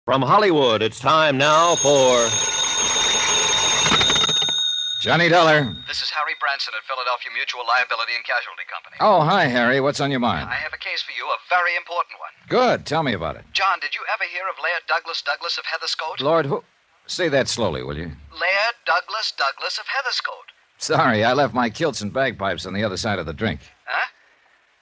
From Hollywood, it's time now for... Johnny Dollar. This is Harry Branson at Philadelphia Mutual Liability and Casualty Company. Oh, hi, Harry. What's on your mind? I have a case for you, a very important one. Good. Tell me about it. John, did you ever hear of Laird Douglas of Heatherscote? Lord, who... Say that slowly, will you? Laird Douglas of Heatherscote. Sorry, I left my kilts and bagpipes on the other side of the drink. Huh?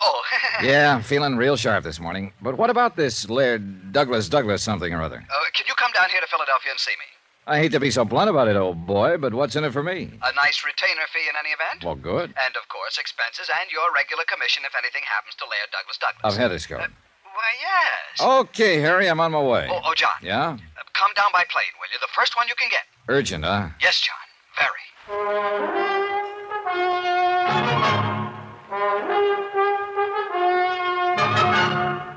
Oh, Yeah, I'm feeling real sharp this morning. But what about this Laird Douglas something or other? Can you come down here to Philadelphia and see me? I hate to be so blunt about it, old boy, but what's in it for me? A nice retainer fee in any event? Well, good. And, of course, expenses and your regular commission if anything happens to Laird Douglas. Of Heatherscote. Why, yes. Okay, Harry, I'm on my way. Oh, John. Yeah? Come down by plane, will you? The first one you can get. Urgent, huh? Yes, John. Very.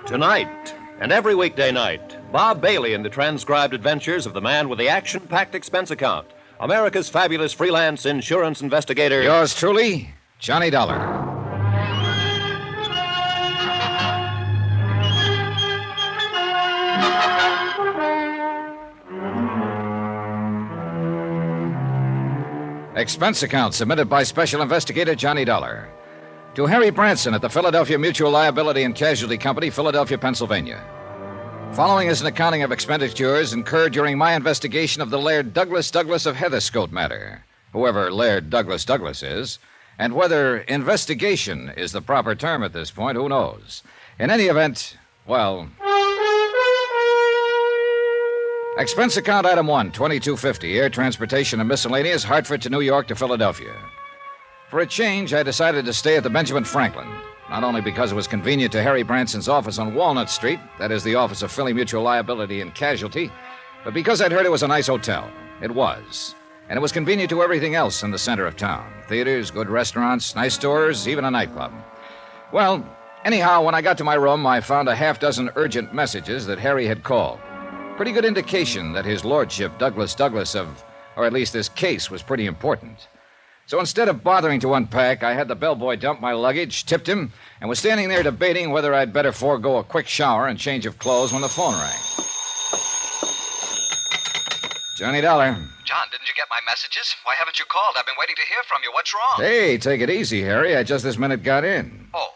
Tonight, and every weekday night, Bob Bailey in the transcribed adventures of the man with the action-packed expense account, America's fabulous freelance insurance investigator... Yours truly, Johnny Dollar. Expense account submitted by Special Investigator Johnny Dollar to Harry Branson at the Philadelphia Mutual Liability and Casualty Company, Philadelphia, Pennsylvania. Following is an accounting of expenditures incurred during my investigation of the Laird Douglas of Heatherscote matter, whoever Laird Douglas is, and whether investigation is the proper term at this point, who knows. In any event, well... Expense account item 1, $22.50, air transportation and miscellaneous, Hartford to New York to Philadelphia. For a change, I decided to stay at the Benjamin Franklin, not only because it was convenient to Harry Branson's office on Walnut Street, that is the office of Philly Mutual Liability and Casualty, but because I'd heard it was a nice hotel. It was. And it was convenient to everything else in the center of town. Theaters, good restaurants, nice stores, even a nightclub. Well, anyhow, when I got to my room, I found a half dozen urgent messages that Harry had called. Pretty good indication that his lordship, Douglas of, or at least this case, was pretty important. So instead of bothering to unpack, I had the bellboy dump my luggage, tipped him, and was standing there debating whether I'd better forego a quick shower and change of clothes when the phone rang. Johnny Dollar. John, didn't you get my messages? Why haven't you called? I've been waiting to hear from you. What's wrong? Hey, take it easy, Harry. I just this minute got in. Oh,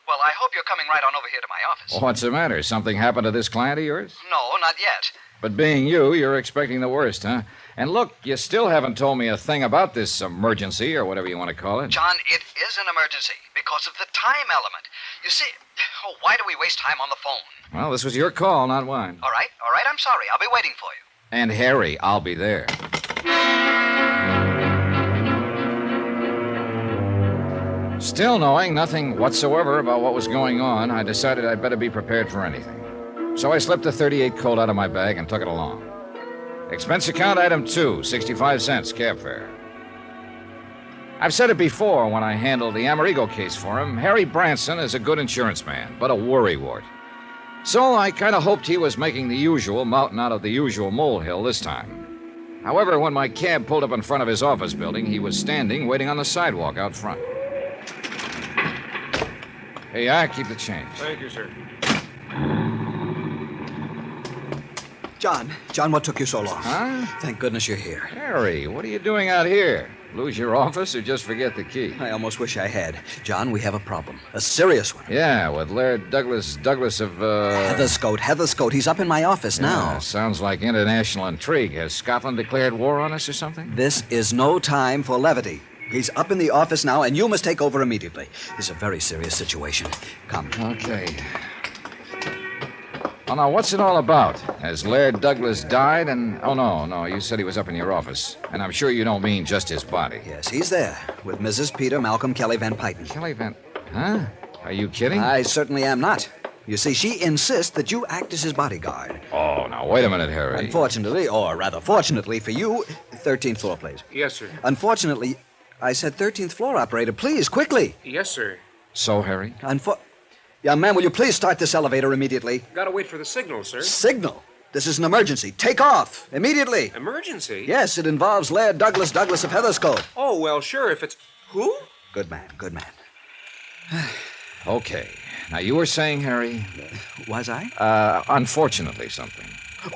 well, I hope you're coming right on over here to my office. What's the matter? Something happened to this client of yours? No, not yet. But being you're expecting the worst, huh? And look, you still haven't told me a thing about this emergency, or whatever you want to call it. John, it is an emergency because of the time element. You see, why do we waste time on the phone? Well, this was your call, not mine. All right, I'm sorry. I'll be waiting for you. And Harry, I'll be there. Still knowing nothing whatsoever about what was going on, I decided I'd better be prepared for anything. So I slipped a .38 Colt out of my bag and took it along. Expense account item 2, 65 cents, cab fare. I've said it before when I handled the Amerigo case for him. Harry Branson is a good insurance man, but a worrywart. So I kind of hoped he was making the usual mountain out of the usual molehill this time. However, when my cab pulled up in front of his office building, he was standing waiting on the sidewalk out front. Hey, I keep the change. Thank you, sir. John, what took you so long? Huh? Thank goodness you're here. Harry, what are you doing out here? Lose your office or just forget the key? I almost wish I had. John, we have a problem. A serious one. Yeah, with Laird Douglas of, Heatherscote. He's up in my office now. Sounds like international intrigue. Has Scotland declared war on us or something? This is no time for levity. He's up in the office now, and you must take over immediately. It's a very serious situation. Come. Okay. Oh, now, what's it all about? Has Laird Douglas died and... Oh, no, you said he was up in your office. And I'm sure you don't mean just his body. Yes, he's there, with Mrs. Peter Malcolm Kelly Van Pyten. Kelly Van... Huh? Are you kidding? I certainly am not. You see, she insists that you act as his bodyguard. Oh, now, wait a minute, Harry. Unfortunately, or rather fortunately for you, 13th floor, please. Yes, sir. Unfortunately, I said 13th floor, operator. Please, quickly. Yes, sir. So, Harry? Young man, will you please start this elevator immediately? Gotta wait for the signal, sir. Signal? This is an emergency. Take off. Immediately. Emergency? Yes, it involves Laird Douglas of Heatherscote. Oh, well, sure, if it's... Who? Good man. Okay. Now, you were saying, Harry... Was I? Unfortunately something.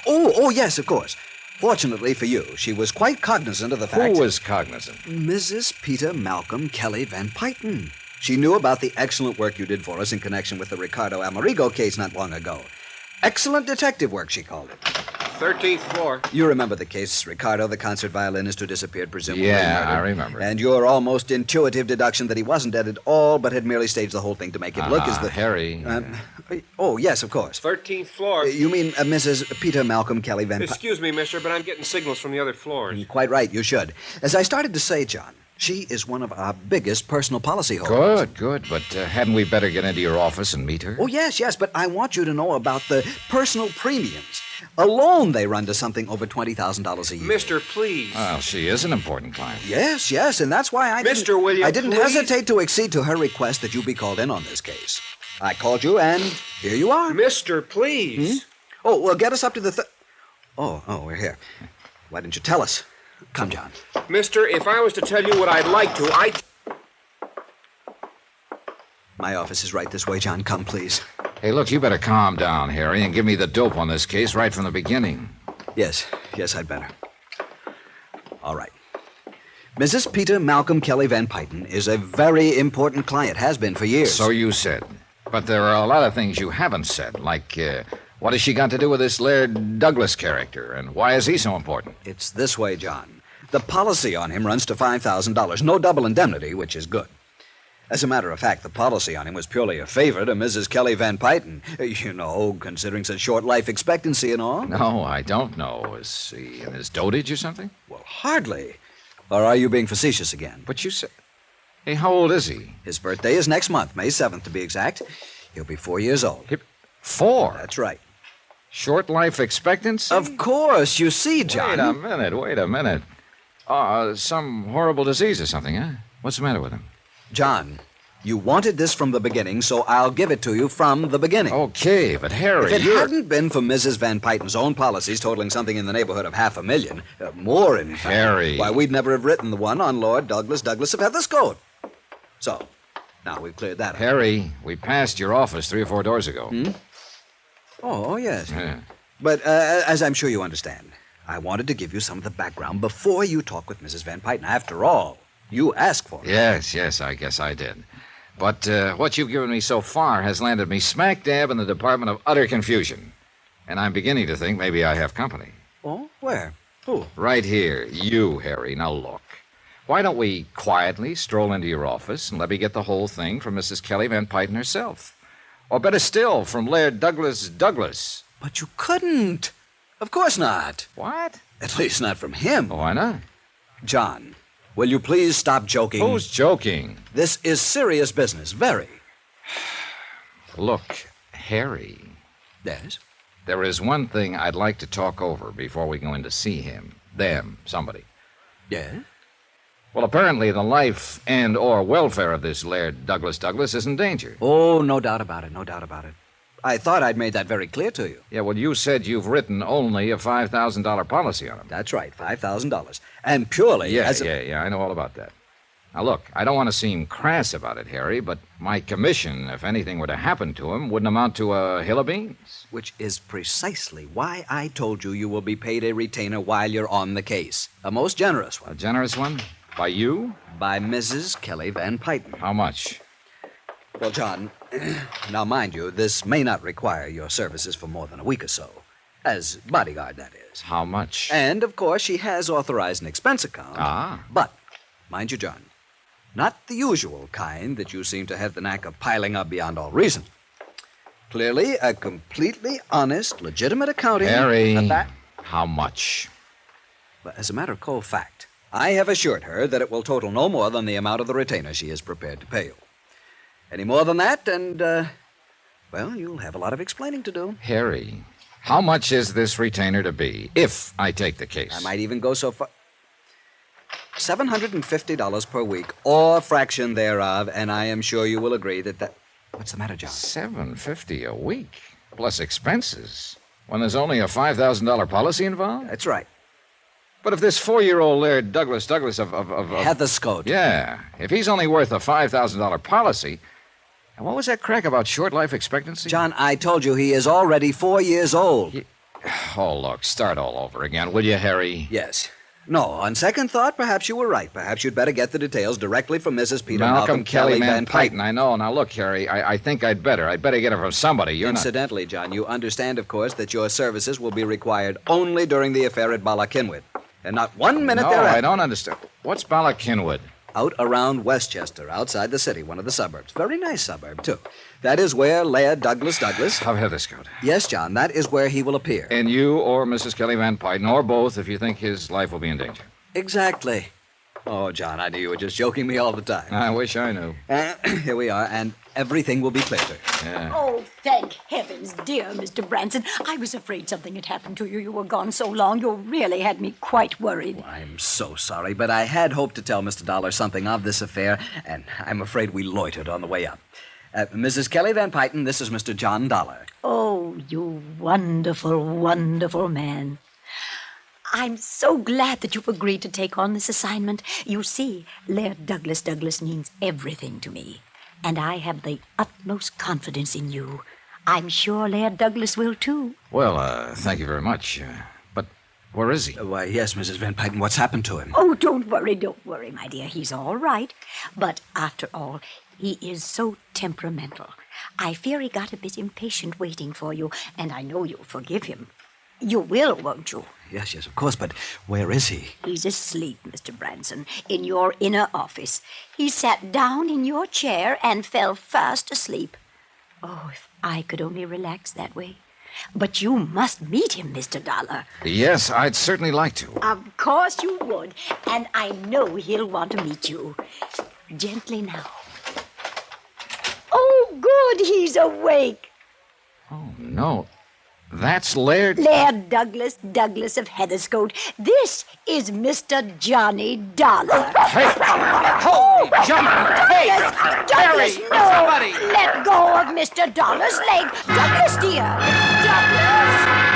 Oh, yes, of course. Fortunately for you, she was quite cognizant of the fact... Who was cognizant? Mrs. Peter Malcolm Kelly Van Pyton. She knew about the excellent work you did for us in connection with the Ricardo Amerigo case not long ago. Excellent detective work, she called it. 13th floor. You remember the case, Ricardo, the concert violinist who disappeared, presumably Yeah, murdered. I remember. And your almost intuitive deduction that he wasn't dead at all, but had merely staged the whole thing to make it look as the... Harry. Oh, yes, of course. 13th floor. You mean Mrs. Peter Malcolm Kelly Van Pyton? Excuse me, mister, but I'm getting signals from the other floors. Quite right, you should. As I started to say, John, she is one of our biggest personal policy holders. Good. But hadn't we better get into your office and meet her? Oh, yes, but I want you to know about the personal premiums. Alone, they run to something over $20,000 a year. Mister, please. Well, she is an important client. Yes, and that's why I Mister, will you I didn't please? hesitate to accede to her request that you be called in on this case. I called you, and here you are. Mister, please. Oh, well, get us up to the... Oh, we're here. Why didn't you tell us? Come, John. Mister, if I was to tell you what I'd like to, My office is right this way, John. Come, please. Hey, look, you better calm down, Harry, and give me the dope on this case right from the beginning. Yes, I'd better. All right. Mrs. Peter Malcolm Kelly Van Pyton is a very important client, has been for years. So you said. But there are a lot of things you haven't said, like what has she got to do with this Laird Douglas character, and why is he so important? It's this way, John. The policy on him runs to $5,000. No double indemnity, which is good. As a matter of fact, the policy on him was purely a favor to Mrs. Kelly Van Pyton. You know, considering such short life expectancy and all. No, I don't know. Is he in his dotage or something? Well, hardly. Or are you being facetious again? But you said... Hey, how old is he? His birthday is next month, May 7th to be exact. He'll be 4 years old. 4? That's right. Short life expectancy? Of course, you see, John. Wait a minute. Some horrible disease or something, huh? What's the matter with him? John, you wanted this from the beginning, so I'll give it to you from the beginning. Okay, but Harry, If it hadn't been for Mrs. Van Pyton's own policies totaling something in the neighborhood of $500,000, more in fact, Harry. why, we'd never have written the one on Lord Douglas of Heatherscote. So, now we've cleared that up. Harry, we passed your office 3 or 4 doors ago. Oh, yes. Yeah. But as I'm sure you understand, I wanted to give you some of the background before you talk with Mrs. Van Pyton. After all, you asked for it. Yes, I guess I did. But what you've given me so far has landed me smack dab in the department of utter confusion. And I'm beginning to think maybe I have company. Oh, where? Who? Right here. You, Harry. Now look. Why don't we quietly stroll into your office and let me get the whole thing from Mrs. Kelly Van Pyton herself? Or better still, from Laird Douglas. But you couldn't. Of course not. What? At least not from him. Why not? John, will you please stop joking? Who's joking? This is serious business, very. Look, Harry, Yes? there is one thing I'd like to talk over before we go in to see him. Somebody. Yes? Well, apparently the life and or welfare of this Laird Douglas is in danger. Oh, no doubt about it, no doubt about it. I thought I'd made that very clear to you. Yeah, well, you said you've written only a $5,000 policy on him. That's right, $5,000. And purely Yeah, as I know all about that. Now, look, I don't want to seem crass about it, Harry, but my commission, if anything were to happen to him, wouldn't amount to a hill of beans. Which is precisely why I told you you will be paid a retainer while you're on the case. A most generous A one. generous one? By you? By Mrs. Kelly Van Pyton. How much? Well, John, now mind you, this may not require your services for more than a week or so. As bodyguard, that is. How much? And, of course, she has authorized an expense account. Ah. But, mind you, John, not the usual kind that you seem to have the knack of piling up beyond all reason. Clearly, a completely honest, legitimate accounting... Harry, how much? But as a matter of cold fact, I have assured her that it will total no more than the amount of the retainer she is prepared to pay you. Any more than that, and, well, you'll have a lot of explaining to do. Harry, how much is this retainer to be, if I take the case? I might even go so far... $750 per week, or fraction thereof, and I am sure you will agree that... What's the matter, John? $750 a week, plus expenses, when there's only a $5,000 policy involved? That's right. But if this 4-year-old Laird Douglas of... Heatherscote. Yeah, if he's only worth a $5,000 policy... And what was that crack about short life expectancy? John, I told you he is already 4 years old. Oh, look, start all over again, will you, Harry? Yes. No, on second thought, perhaps you were right. Perhaps you'd better get the details directly from Mrs. Peter Malcolm Kelly Van Pyton. I know. Now, look, Harry, I think I'd better get it from somebody. Incidentally, John, you understand, of course, that your services will be required only during the affair at Balakinwood. And not 1 minute thereafter. No, I don't understand. What's Balakinwood? Out around Westchester, outside the city, one of the suburbs. Very nice suburb, too. That is where Laird Douglas Of Heatherscote. Yes, John, that is where he will appear. And you or Mrs. Kelly Van Pyton, or both, if you think his life will be in danger. Exactly. Oh, John, I knew you were just joking me all the time. I wish I knew. Here we are, and everything will be clear. Yeah. Oh, thank heavens, dear Mr. Branson. I was afraid something had happened to you. You were gone so long, you really had me quite worried. I'm so sorry, but I had hoped to tell Mr. Dollar something of this affair, and I'm afraid we loitered on the way up. Mrs. Kelly Van Pyton, this is Mr. John Dollar. Oh, you wonderful, wonderful man. I'm so glad that you've agreed to take on this assignment. You see, Laird Douglas means everything to me, and I have the utmost confidence in you. I'm sure Laird Douglas will, too. Well, thank you very much. But where is he? Why, yes, Mrs. Van Pyton, what's happened to him? Oh, don't worry, my dear. He's all right. But after all, he is so temperamental. I fear he got a bit impatient waiting for you, and I know you'll forgive him. You will, won't you? Yes, of course, but where is he? He's asleep, Mr. Branson, in your inner office. He sat down in your chair and fell fast asleep. Oh, if I could only relax that way. But you must meet him, Mr. Dollar. Yes, I'd certainly like to. Of course you would, and I know he'll want to meet you. Gently now. Oh, good, he's awake. Oh, no. That's Laird? Laird Douglas of Heatherscote. This is Mr. Johnny Dollar. Hey! Holy jump! Hey! Douglas, Harry! no! Somebody! Let go of Mr. Dollar's leg. Douglas, dear. Douglas!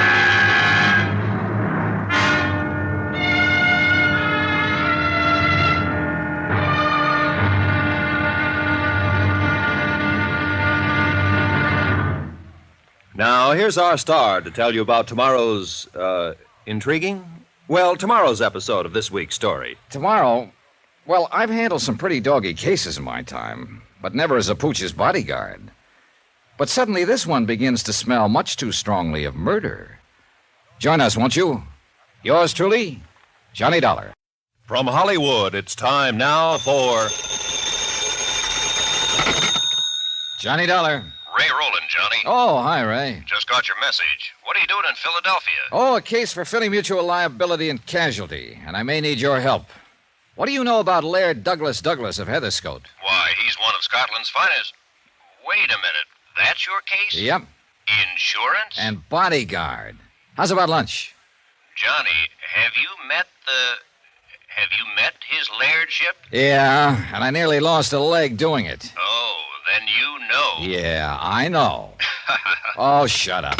Now, here's our star to tell you about tomorrow's, intriguing? Well, tomorrow's episode of this week's story. Tomorrow? Well, I've handled some pretty doggy cases in my time, but never as a pooch's bodyguard. But suddenly this one begins to smell much too strongly of murder. Join us, won't you? Yours truly, Johnny Dollar. From Hollywood, it's time now for... Johnny Dollar. Ray Rowland, Johnny. Oh, hi, Ray. Just got your message. What are you doing in Philadelphia? Oh, a case for Philly Mutual Liability and Casualty, and I may need your help. What do you know about Laird Douglas of Heatherscote? Why, he's one of Scotland's finest. Wait a minute. That's your case? Yep. Insurance? And bodyguard. How's about lunch? Johnny, have you met his lairdship? Yeah, and I nearly lost a leg doing it. Oh, then you know. Yeah, I know. Oh, shut up.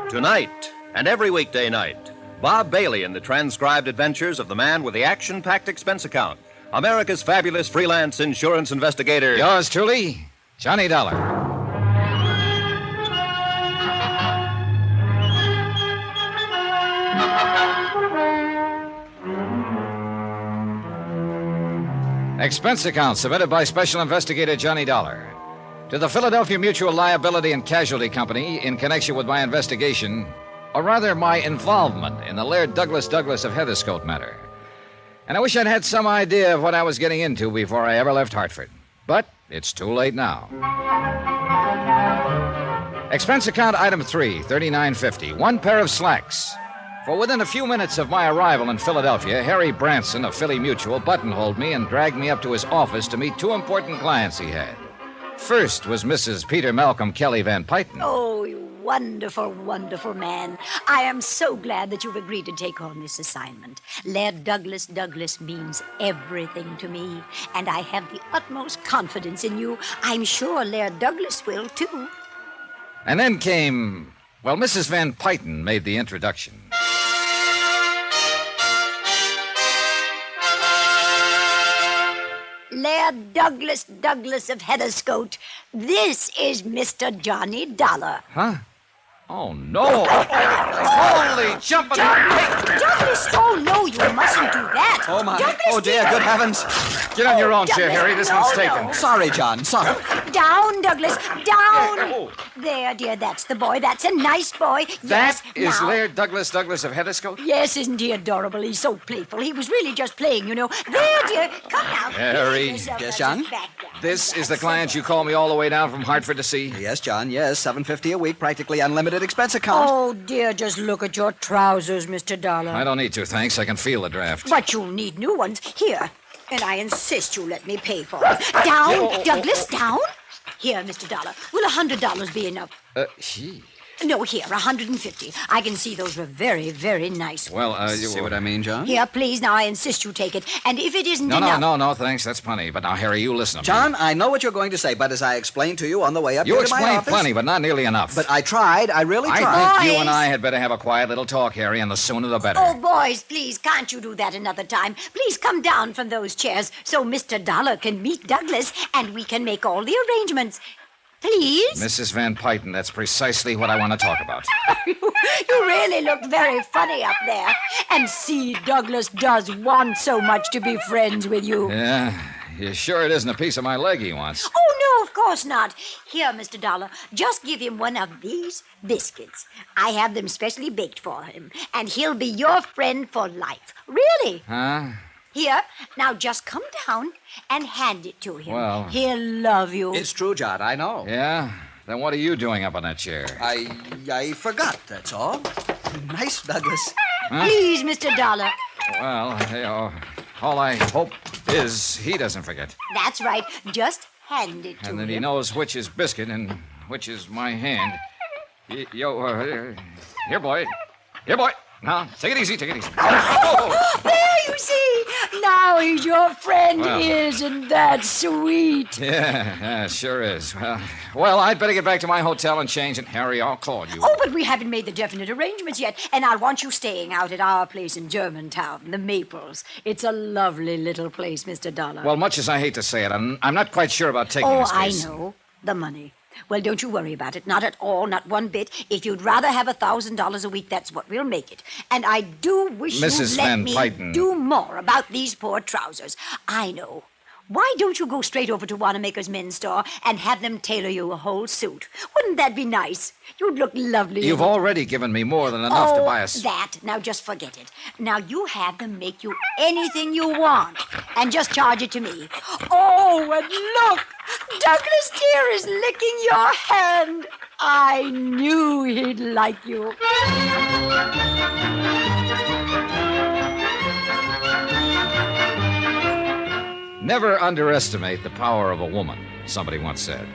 Tonight, and every weekday night, Bob Bailey in the transcribed adventures of the man with the action-packed expense account, America's fabulous freelance insurance investigator. Yours truly, Johnny Dollar. Expense account submitted by Special Investigator Johnny Dollar to the Philadelphia Mutual Liability and Casualty Company in connection with my investigation, or rather my involvement in the Laird Douglas of Heatherscote matter. And I wish I'd had some idea of what I was getting into before I ever left Hartford. But it's too late now. Expense account item 3, $39.50. One pair of slacks. For within a few minutes of my arrival in Philadelphia, Harry Branson of Philly Mutual buttonholed me and dragged me up to his office to meet two important clients he had. First was Mrs. Peter Malcolm Kelly Van Pyton. Oh, you wonderful, wonderful man. I am so glad that you've agreed to take on this assignment. Laird Douglas means everything to me, and I have the utmost confidence in you. I'm sure Laird Douglas will, too. And then came, well, Mrs. Van Pyton made the introduction. Laird Douglas of Heatherscote. This is Mr. Johnny Dollar. Huh? Oh, no. Holy jumping... Douglas! Oh, no, you mustn't do that. Oh, my. Douglas, Oh, dear. Good heavens. Get on your own chair, Douglas, Harry. This no, one's taken. no. Sorry, John. Sorry. Down, Douglas, down. Oh. There, dear, that's the boy. That's a nice boy. That Yes, is now. Laird Douglas of Heatherscote? Yes, isn't he adorable? He's so playful. He was really just playing, you know. There, dear, come now. Harry. Yes, John? This is the client you called me all the way down from Hartford to see? Yes, John. Yes, $750 a week, practically unlimited expense account. Oh, dear, just look at your trousers, Mr. Dollar. I don't need to, thanks. I can feel the draft. But you'll need new ones. Here. And I insist you let me pay for it. Down, Douglas, down. Here, Mr. Dollar. Will $100 be enough? Gee. No, here, 150. I can see those were very, very nice. Well, You see what I mean, John? Here, please, now I insist you take it. And if it isn't No, enough... no, thanks. That's plenty. But now, Harry, you listen to me. John, I know what you're going to say, but as I explained to you on the way up You here to my explained office... plenty, but not nearly enough. But I tried. I really tried. I think you Boys. and I had better have a quiet little talk, Harry, and the sooner the better. Oh, boys, please, can't you do that another time? Please come down from those chairs so Mr. Dollar can meet Douglas and we can make all the arrangements. Please? Mrs. Van Pyten, that's precisely what I want to talk about. You really look very funny up there. And see, Douglas does want so much to be friends with you. Yeah, you sure it isn't a piece of my leg he wants? Oh, no, of course not. Here, Mr. Dollar, just give him one of these biscuits. I have them specially baked for him, and he'll be your friend for life. Really? Huh? Here, now just come down and hand it to him. Well- He'll love you. It's true, John. I know. Yeah? Then what are you doing up on that chair? I forgot, that's all. Nice, Douglas. Please, Mr. Dollar. Well, all I hope is he doesn't forget. That's right. Just hand it to And then him. he knows which is biscuit and which is my hand. Here, boy. Here, boy. Now, take it easy, take it easy. There, you see. Now he's your friend. Well. Isn't that sweet? Yeah, it sure is. Well, I'd better get back to my hotel and change, and Harry, I'll call you. Oh, but we haven't made the definite arrangements yet. And I want you staying out at our place in Germantown, the Maples. It's a lovely little place, Mr. Dollar. Well, much as I hate to say it, I'm not quite sure about taking oh, this I case. know. The money. Well, don't you worry about it. Not at all, not one bit. If you'd rather have $1,000 a week, that's what we'll make it. And I do wish Mrs. you'd let Van me Pyten. do more about these poor trousers. I know. Why don't you go straight over to Wanamaker's men's store and have them tailor you a whole suit? Wouldn't that be nice? You'd look lovely. You've in it. already given me more than enough to buy us. That. Now just forget it. Now you have them make you anything you want and just charge it to me. Oh, and look! Douglas dear is licking your hand. I knew he'd like you. Never underestimate the power of a woman, somebody once said.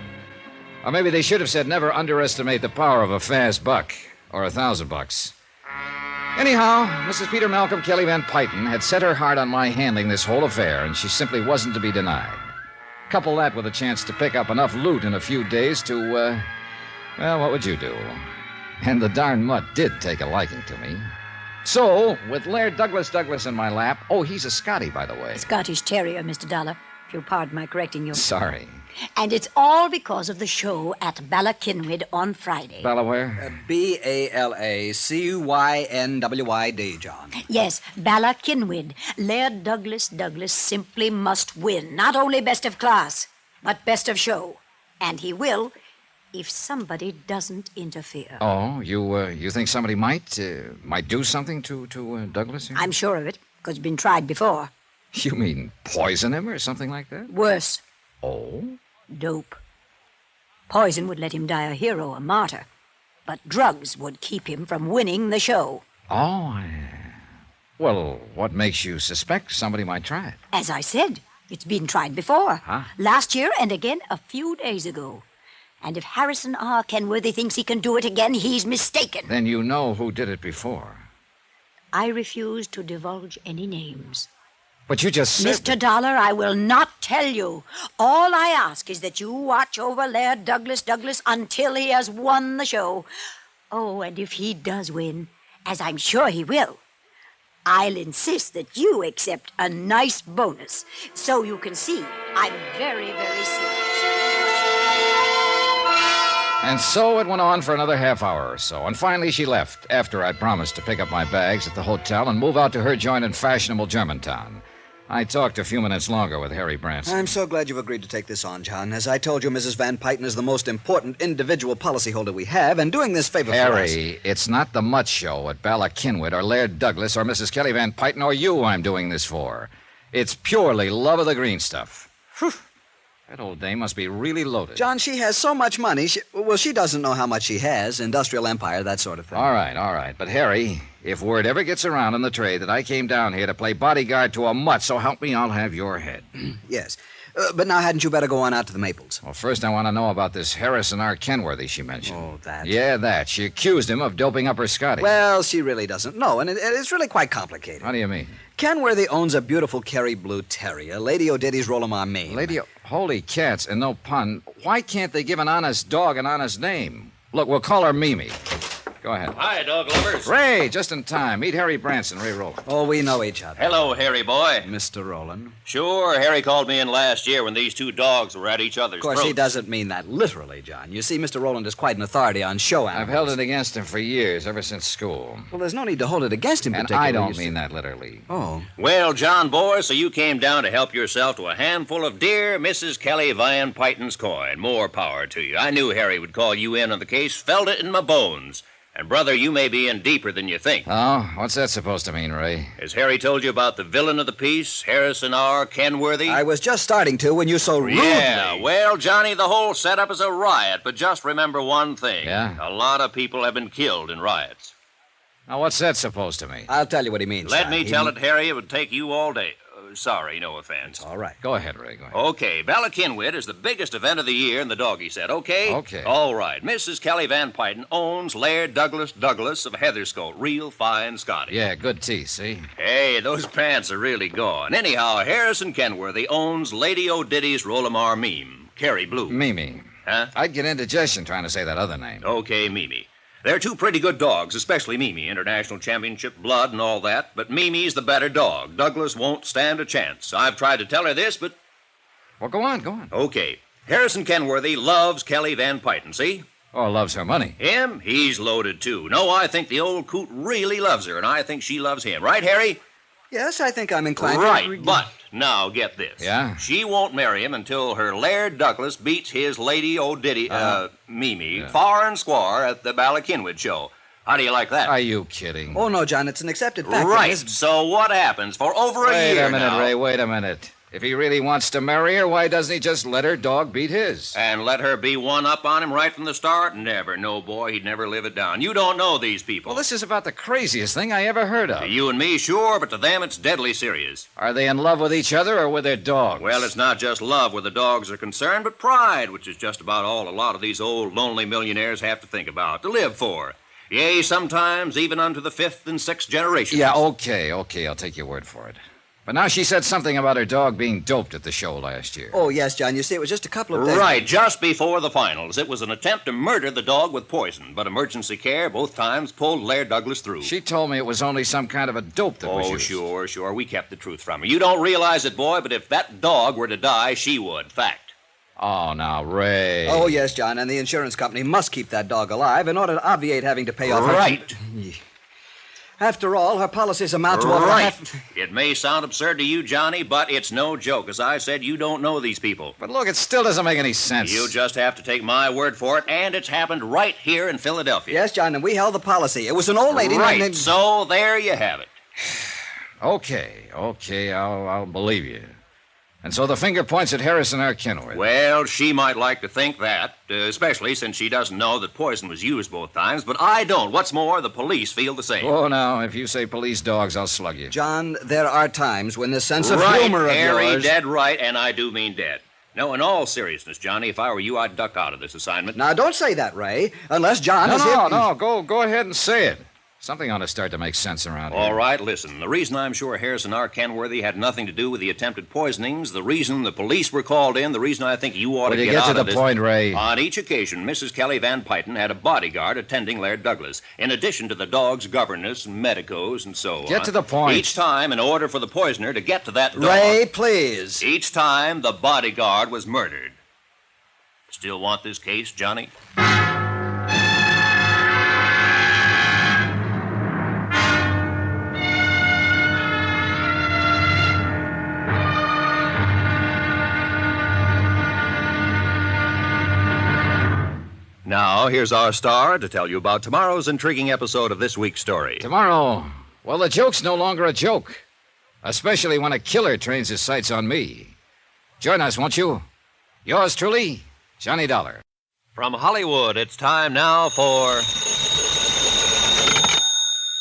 Or maybe they should have said never underestimate the power of a fast buck or $1,000. Anyhow, Mrs. Peter Malcolm Kelly Van Pyten had set her heart on my handling this whole affair, and she simply wasn't to be denied. Couple that with a chance to pick up enough loot in a few days to, well, what would you do? And the darn mutt did take a liking to me. So, with Laird Douglas in my lap, oh, he's a Scotty, by the way. Scottish Terrier, Mr. Dollar, if you'll pardon my correcting you. Sorry. And it's all because of the show at Ballakinwyd on Friday. Ballaware? Ballacinwyd, John. Yes, Ballakinwyd. Laird Douglas simply must win. Not only best of class, but best of show. And he will if somebody doesn't interfere. Oh, you think somebody might do something to Douglas here? I'm sure of it, because it's been tried before. You mean poison him or something like that? Worse, Oh? dope. Poison would let him die a hero, a martyr. But drugs would keep him from winning the show. Oh, well, what makes you suspect somebody might try it? As I said, it's been tried before. Huh? Last year and again a few days ago. And if Harrison R. Kenworthy thinks he can do it again, he's mistaken. Then you know who did it before. I refuse to divulge any names. But you just said... Mr. Dollar, I will not tell you. All I ask is that you watch over Laird Douglas until he has won the show. Oh, and if he does win, as I'm sure he will, I'll insist that you accept a nice bonus. So you can see, I'm very, very serious. And so it went on for another half hour or so, and finally she left, after I promised to pick up my bags at the hotel and move out to her joint in fashionable Germantown. I talked a few minutes longer with Harry Branson. I'm so glad you've agreed to take this on, John. As I told you, Mrs. Van Pyten is the most important individual policyholder we have, and doing this favor for us... Harry, it's not the Mutt Show at Bala-Kinwood or Laird Douglas or Mrs. Kelly Van Pyten or you I'm doing this for. It's purely love of the green stuff. Whew. That old dame must be really loaded. John, she has so much money. She doesn't know how much she has. Industrial empire, that sort of thing. All right. But, Harry, if word ever gets around in the trade that I came down here to play bodyguard to a mutt, so help me, I'll have your head. Yes. But now hadn't you better go on out to the Maples? Well, first I want to know about this Harrison R. Kenworthy she mentioned. Oh, that. Yeah, that. She accused him of doping up her Scotty. Well, she really doesn't know, and it's really quite complicated. How do you mean? Kenworthy owns a beautiful Kerry Blue Terrier, Lady O'Diddy's Rollomar Maine. Holy cats, and no pun. Why can't they give an honest dog an honest name? Look, we'll call her Mimi. Go ahead. Hi, dog lovers. Ray, just in time. Meet Harry Branson, Ray Rowland. Oh, we know each other. Hello, Harry boy. Mr. Rowland. Sure, Harry called me in last year when these two dogs were at each other's Of course, throats. he doesn't mean that literally, John. You see, Mr. Rowland is quite an authority on show animals. I've held it against him for years, ever since school. Well, there's no need to hold it against him And particularly. I don't mean that literally. Oh. Well, John boy, so you came down to help yourself to a handful of dear Mrs. Kelly Van Pyten's coin. More power to you. I knew Harry would call you in on the case. Felt it in my bones. And, brother, you may be in deeper than you think. Oh, what's that supposed to mean, Ray? Has Harry told you about the villain of the piece, Harrison R. Kenworthy? I was just starting to when you so rudely... Yeah, well, Johnny, the whole setup is a riot, but just remember one thing. Yeah? A lot of people have been killed in riots. Now, what's that supposed to mean? I'll tell you what he means, Let John. me He tell mean- it, Harry, it would take you all day. Sorry, no offense. All right. Go ahead, Ray, go ahead. Okay, Bala-Kinwood is the biggest event of the year in the doggy set, okay? Okay. All right. Mrs. Kelly Van Pyten owns Laird Douglas of Heatherscote. Real fine Scotty. Yeah, good teeth, see? Hey, those pants are really gone. Anyhow, Harrison Kenworthy owns Lady O'Diddy's Rollomar Meme, Kerry Blue. Mimi. Huh? I'd get indigestion trying to say that other name. Okay, Mimi. They're two pretty good dogs, especially Mimi. International championship blood and all that. But Mimi's the better dog. Douglas won't stand a chance. I've tried to tell her this, but... Well, go on. Okay. Harrison Kenworthy loves Kelly Van Pyten, see? Oh, loves her money. Him? He's loaded, too. No, I think the old coot really loves her, and I think she loves him. Right, Harry? Yes, I think I'm inclined Right, to... but now get this. Yeah? She won't marry him until her Laird Douglas beats his Lady O'Diddy, Mimi, Yeah. far and square at the Bala-Kinwood show. How do you like that? Are you kidding? Oh, no, John, it's an accepted fact. Right. It is- So what happens for over a Wait year a minute, now? Ray, wait a minute. If he really wants to marry her, why doesn't he just let her dog beat his? And let her be one up on him right from the start? Never. No, boy, he'd never live it down. You don't know these people. Well, this is about the craziest thing I ever heard To of. you and me, sure, but to them it's deadly serious. Are they in love with each other or with their dogs? Well, it's not just love where the dogs are concerned, but pride, which is just about all a lot of these old lonely millionaires have to think about, to live for. Yea, sometimes even unto the 5th and 6th generations. Yeah, okay, I'll take your word for it. But now she said something about her dog being doped at the show last year. Oh, yes, John, you see, it was just a couple of days... Right, just before the finals. It was an attempt to murder the dog with poison, but emergency care both times pulled Laird Douglas through. She told me it was only some kind of a dope that was Oh, used. sure. We kept the truth from her. You don't realize it, boy, but if that dog were to die, she would. Fact. Oh, now, Ray. Oh, yes, John, and the insurance company must keep that dog alive in order to obviate having to pay off... Right. After all, her policies amount to over Right. half... It may sound absurd to you, Johnny, but it's no joke. As I said, you don't know these people. But look, it still doesn't make any sense. You just have to take my word for it, and it's happened right here in Philadelphia. Yes, John, and we held the policy. It was an old lady... Right, named- so there you have it. Okay, I'll believe you. And so the finger points at Harrison R. Kenworth. Well, she might like to think that, especially since she doesn't know that poison was used both times, but I don't. What's more, the police feel the same. Oh, now, if you say police dogs, I'll slug you. John, there are times when the sense of right, humor of Harry, yours... dead right, and I do mean dead. No, in all seriousness, Johnny, if I were you, I'd duck out of this assignment. Now, don't say that, Ray, unless John is... No, go ahead and say it. Something ought to start to make sense around here. All right, listen. The reason I'm sure Harrison R. Kenworthy had nothing to do with the attempted poisonings, the reason the police were called in, the reason I think you ought to get out of this... to the point, Ray? On each occasion, Mrs. Kelly Van Pyton had a bodyguard attending Laird Douglas, in addition to the dog's governess and medicos and so on. Get to the point. Each time, in order for the poisoner to get to that dog... Ray, please. Each time, the bodyguard was murdered. Still want this case, Johnny? Now, here's our star to tell you about tomorrow's intriguing episode of this week's story. Tomorrow, well, the joke's no longer a joke. Especially when a killer trains his sights on me. Join us, won't you? Yours truly, Johnny Dollar. From Hollywood, it's time now for...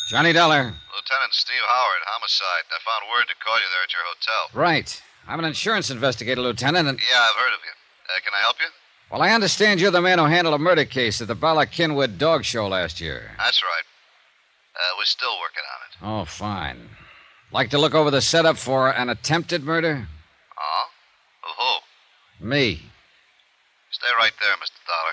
Johnny Dollar. Lieutenant Steve Howard, homicide. I found word to call you there at your hotel. Right. I'm an insurance investigator, Lieutenant, and... Yeah, I've heard of you. Can I help you? Well, I understand you're the man who handled a murder case at the Bala Kinwood dog show last year. That's right. We're still working on it. Oh, fine. Like to look over the setup for an attempted murder? Oh? Of who? Me. Stay right there, Mr. Dollar.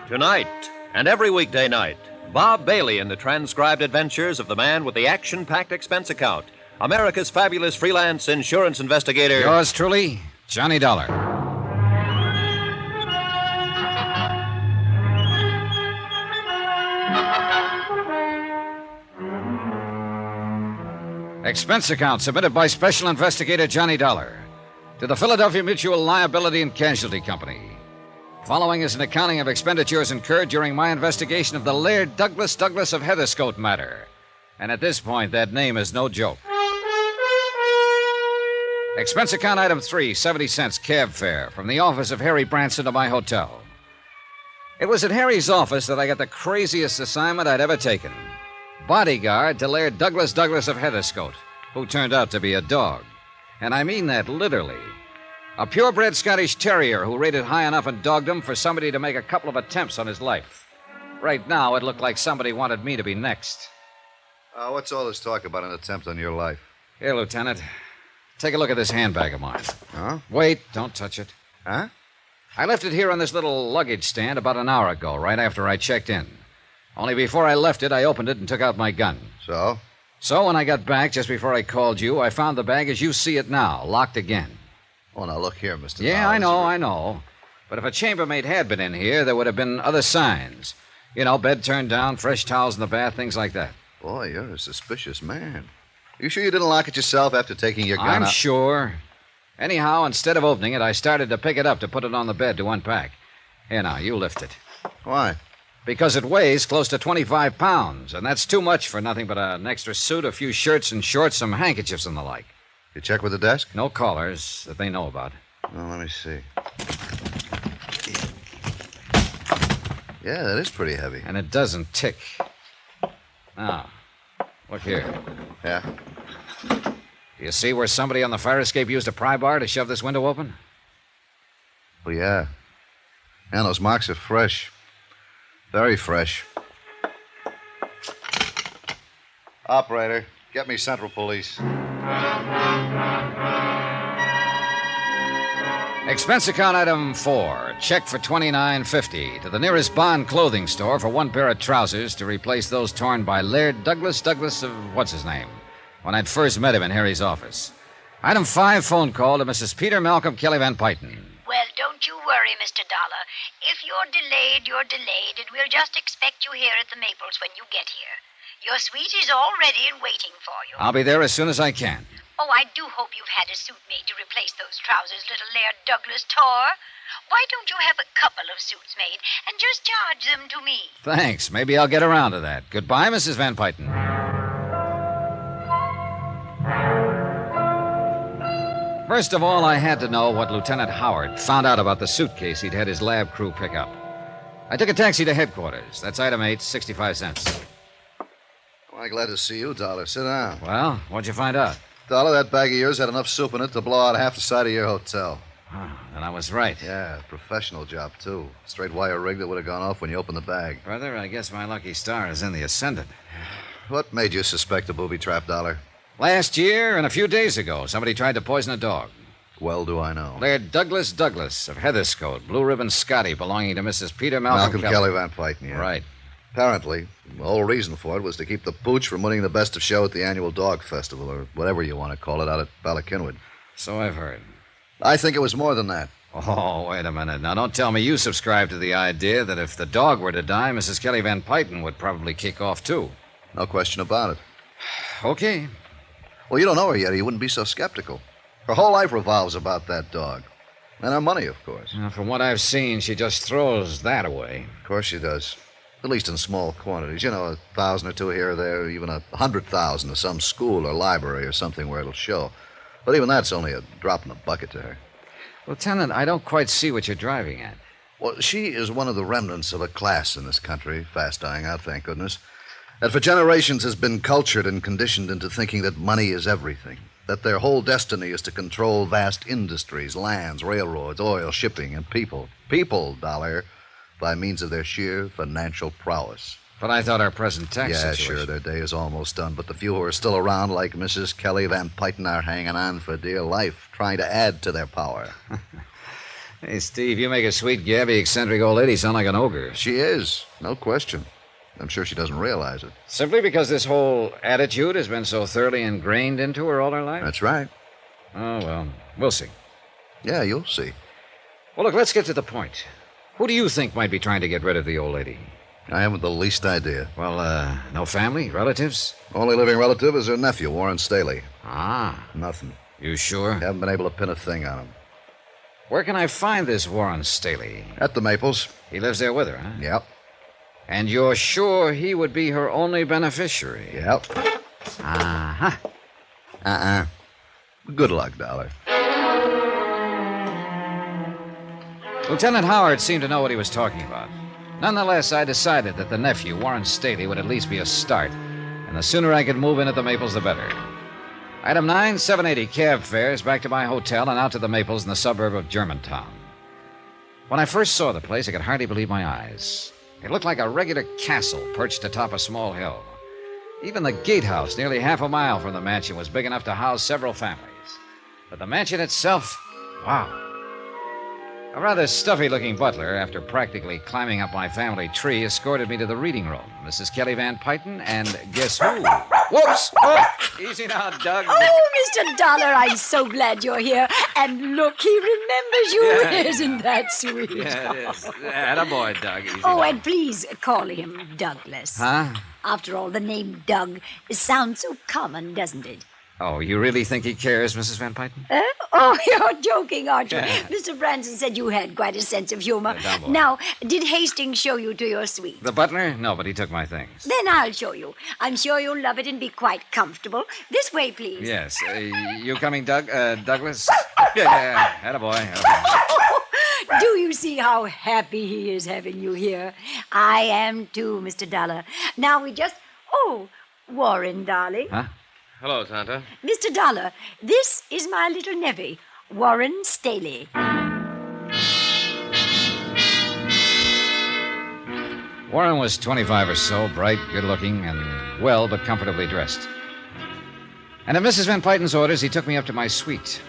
Tonight, and every weekday night, Bob Bailey in the transcribed adventures of the man with the action-packed expense account, America's fabulous freelance insurance investigator... Yours truly, Johnny Dollar. Expense account submitted by Special Investigator Johnny Dollar to the Philadelphia Mutual Liability and Casualty Company. Following is an accounting of expenditures incurred during my investigation of the Laird Douglas of Heatherscote matter. And at this point, that name is no joke. Expense account item 3, 70 cents cab fare from the office of Harry Branson to my hotel. It was at Harry's office that I got the craziest assignment I'd ever taken. Bodyguard to Laird Douglas of Heatherscote, who turned out to be a dog. And I mean that literally. A purebred Scottish terrier who rated high enough in dogdom for somebody to make a couple of attempts on his life. Right now, it looked like somebody wanted me to be next. What's all this talk about an attempt on your life? Here, Lieutenant. Take a look at this handbag of mine. Huh? Wait, don't touch it. Huh? I left it here on this little luggage stand about an hour ago, right after I checked in. Only before I left it, I opened it and took out my gun. So? So when I got back, just before I called you, I found the bag as you see it now, locked again. Oh, now look here, Mr. Yeah, Dollar. I know. But if a chambermaid had been in here, there would have been other signs. You know, bed turned down, fresh towels in the bath, things like that. Boy, you're a suspicious man. You sure you didn't lock it yourself after taking your gun I'm out? sure. Anyhow, instead of opening it, I started to pick it up to put it on the bed to unpack. Here now, you lift it. Why? Because it weighs close to 25 pounds, and that's too much for nothing but an extra suit, a few shirts and shorts, some handkerchiefs and the like. You check with the desk? No callers that they know about. Well, let me see. Yeah, that is pretty heavy. And it doesn't tick. Now, look here. Yeah? Do you see where somebody on the fire escape used a pry bar to shove this window open? Oh, yeah. And those marks are fresh. Very fresh. Operator, get me Central Police. Expense account item 4. Check for $29.50 to the nearest Bond clothing store for one pair of trousers to replace those torn by Laird Douglas of what's his name, when I'd first met him in Harry's office. Item 5, phone call to Mrs. Peter Malcolm Kelly Van Pyton. Well, don't you worry, Mr. Dollar. If you're delayed, you're delayed, and we'll just expect you here at the Maples when you get here. Your suite is all ready and waiting for you. I'll be there as soon as I can. Oh, I do hope you've had a suit made to replace those trousers little Laird Douglas tore. Why don't you have a couple of suits made and just charge them to me? Thanks. Maybe I'll get around to that. Goodbye, Mrs. Van Pyton. First of all, I had to know what Lieutenant Howard found out about the suitcase he'd had his lab crew pick up. I took a taxi to headquarters. That's item 8, 65 cents. Well, glad to see you, Dollar. Sit down. Well, what'd you find out? Dollar, that bag of yours had enough soup in it to blow out half the side of your hotel. And I was right. Yeah, professional job, too. Straight wire rig that would have gone off when you opened the bag. Brother, I guess my lucky star is in the ascendant. What made you suspect a booby trap, Dollar? Last year and a few days ago, somebody tried to poison a dog. Well do I know. Laird Douglas of Heatherscote, Blue Ribbon Scotty, belonging to Mrs. Peter Malcolm Kelly Van Pyten, yeah. Right. Apparently, the whole reason for it was to keep the pooch from winning the best of show at the annual dog festival, or whatever you want to call it, out at Ballackinwood. So I've heard. I think it was more than that. Oh, wait a minute. Now, don't tell me you subscribe to the idea that if the dog were to die, Mrs. Kelly Van Pyten would probably kick off, too. No question about it. Okay. Well, you don't know her yet, or you wouldn't be so skeptical. Her whole life revolves about that dog. And her money, of course. Now, from what I've seen, she just throws that away. Of course she does. At least in small quantities. You know, 1,000 or 2 here or there, even 100,000 to some school or library or something where it'll show. But even that's only a drop in the bucket to her. Lieutenant, I don't quite see what you're driving at. Well, she is one of the remnants of a class in this country, fast dying out, thank goodness, that for generations has been cultured and conditioned into thinking that money is everything, that their whole destiny is to control vast industries, lands, railroads, oil, shipping, and people. People, Dollar, by means of their sheer financial prowess. But I thought our present tax Yeah, situation... sure, their day is almost done, but the few who are still around, like Mrs. Kelly Van Pyten, are hanging on for dear life, trying to add to their power. Hey, Steve, you make a sweet, gabby, eccentric old lady sound like an ogre. She is, no question. I'm sure she doesn't realize it. Simply because this whole attitude has been so thoroughly ingrained into her all her life? That's right. Oh, well, we'll see. Yeah, you'll see. Well, look, let's get to the point. Who do you think might be trying to get rid of the old lady? I haven't the least idea. Well, no family, relatives? Only living relative is her nephew, Warren Staley. Ah. Nothing. You sure? Haven't been able to pin a thing on him. Where can I find this Warren Staley? At the Maples. He lives there with her, huh? Yep. And you're sure he would be her only beneficiary? Yep. Uh-huh. Good luck, Dollar. Lieutenant Howard seemed to know what he was talking about. Nonetheless, I decided that the nephew, Warren Staley, would at least be a start, and the sooner I could move in at the Maples, the better. Item 9, 780 cab fares back to my hotel and out to the Maples in the suburb of Germantown. When I first saw the place, I could hardly believe my eyes. It looked like a regular castle perched atop a small hill. Even the gatehouse, nearly half a mile from the mansion, was big enough to house several families. But the mansion itself, wow. A rather stuffy-looking butler, after practically climbing up my family tree, escorted me to the reading room. Mrs. Kelly Van Pyten, and guess who? Whoops! Oh, easy now, Doug. Oh, Mr. Dollar, I'm so glad you're here. And look, he remembers you. Yeah. Isn't that sweet? Yeah, it is. Attaboy, Doug. Easy Oh, now. and please call him Douglas. Huh? After all, the name Doug sounds so common, doesn't it? Oh, you really think he cares, Mrs. Van Pyten? Oh, you're joking, aren't you? Yeah. Mr. Branson said you had quite a sense of humor. Yeah, dumb boy. Now, did Hastings show you to your suite? The butler? No, but he took my things. Then I'll show you. I'm sure you'll love it and be quite comfortable. This way, please. Yes. You coming, Douglas? Yeah. Attaboy. Do you see how happy he is having you here? I am too, Mr. Dollar. Now we just... Oh, Warren, darling. Huh? Hello, Santa. Mr. Dollar, this is my little nevy, Warren Staley. Warren was 25 or so, bright, good-looking, and well but comfortably dressed. And at Mrs. Van Pyten's orders, he took me up to my suite.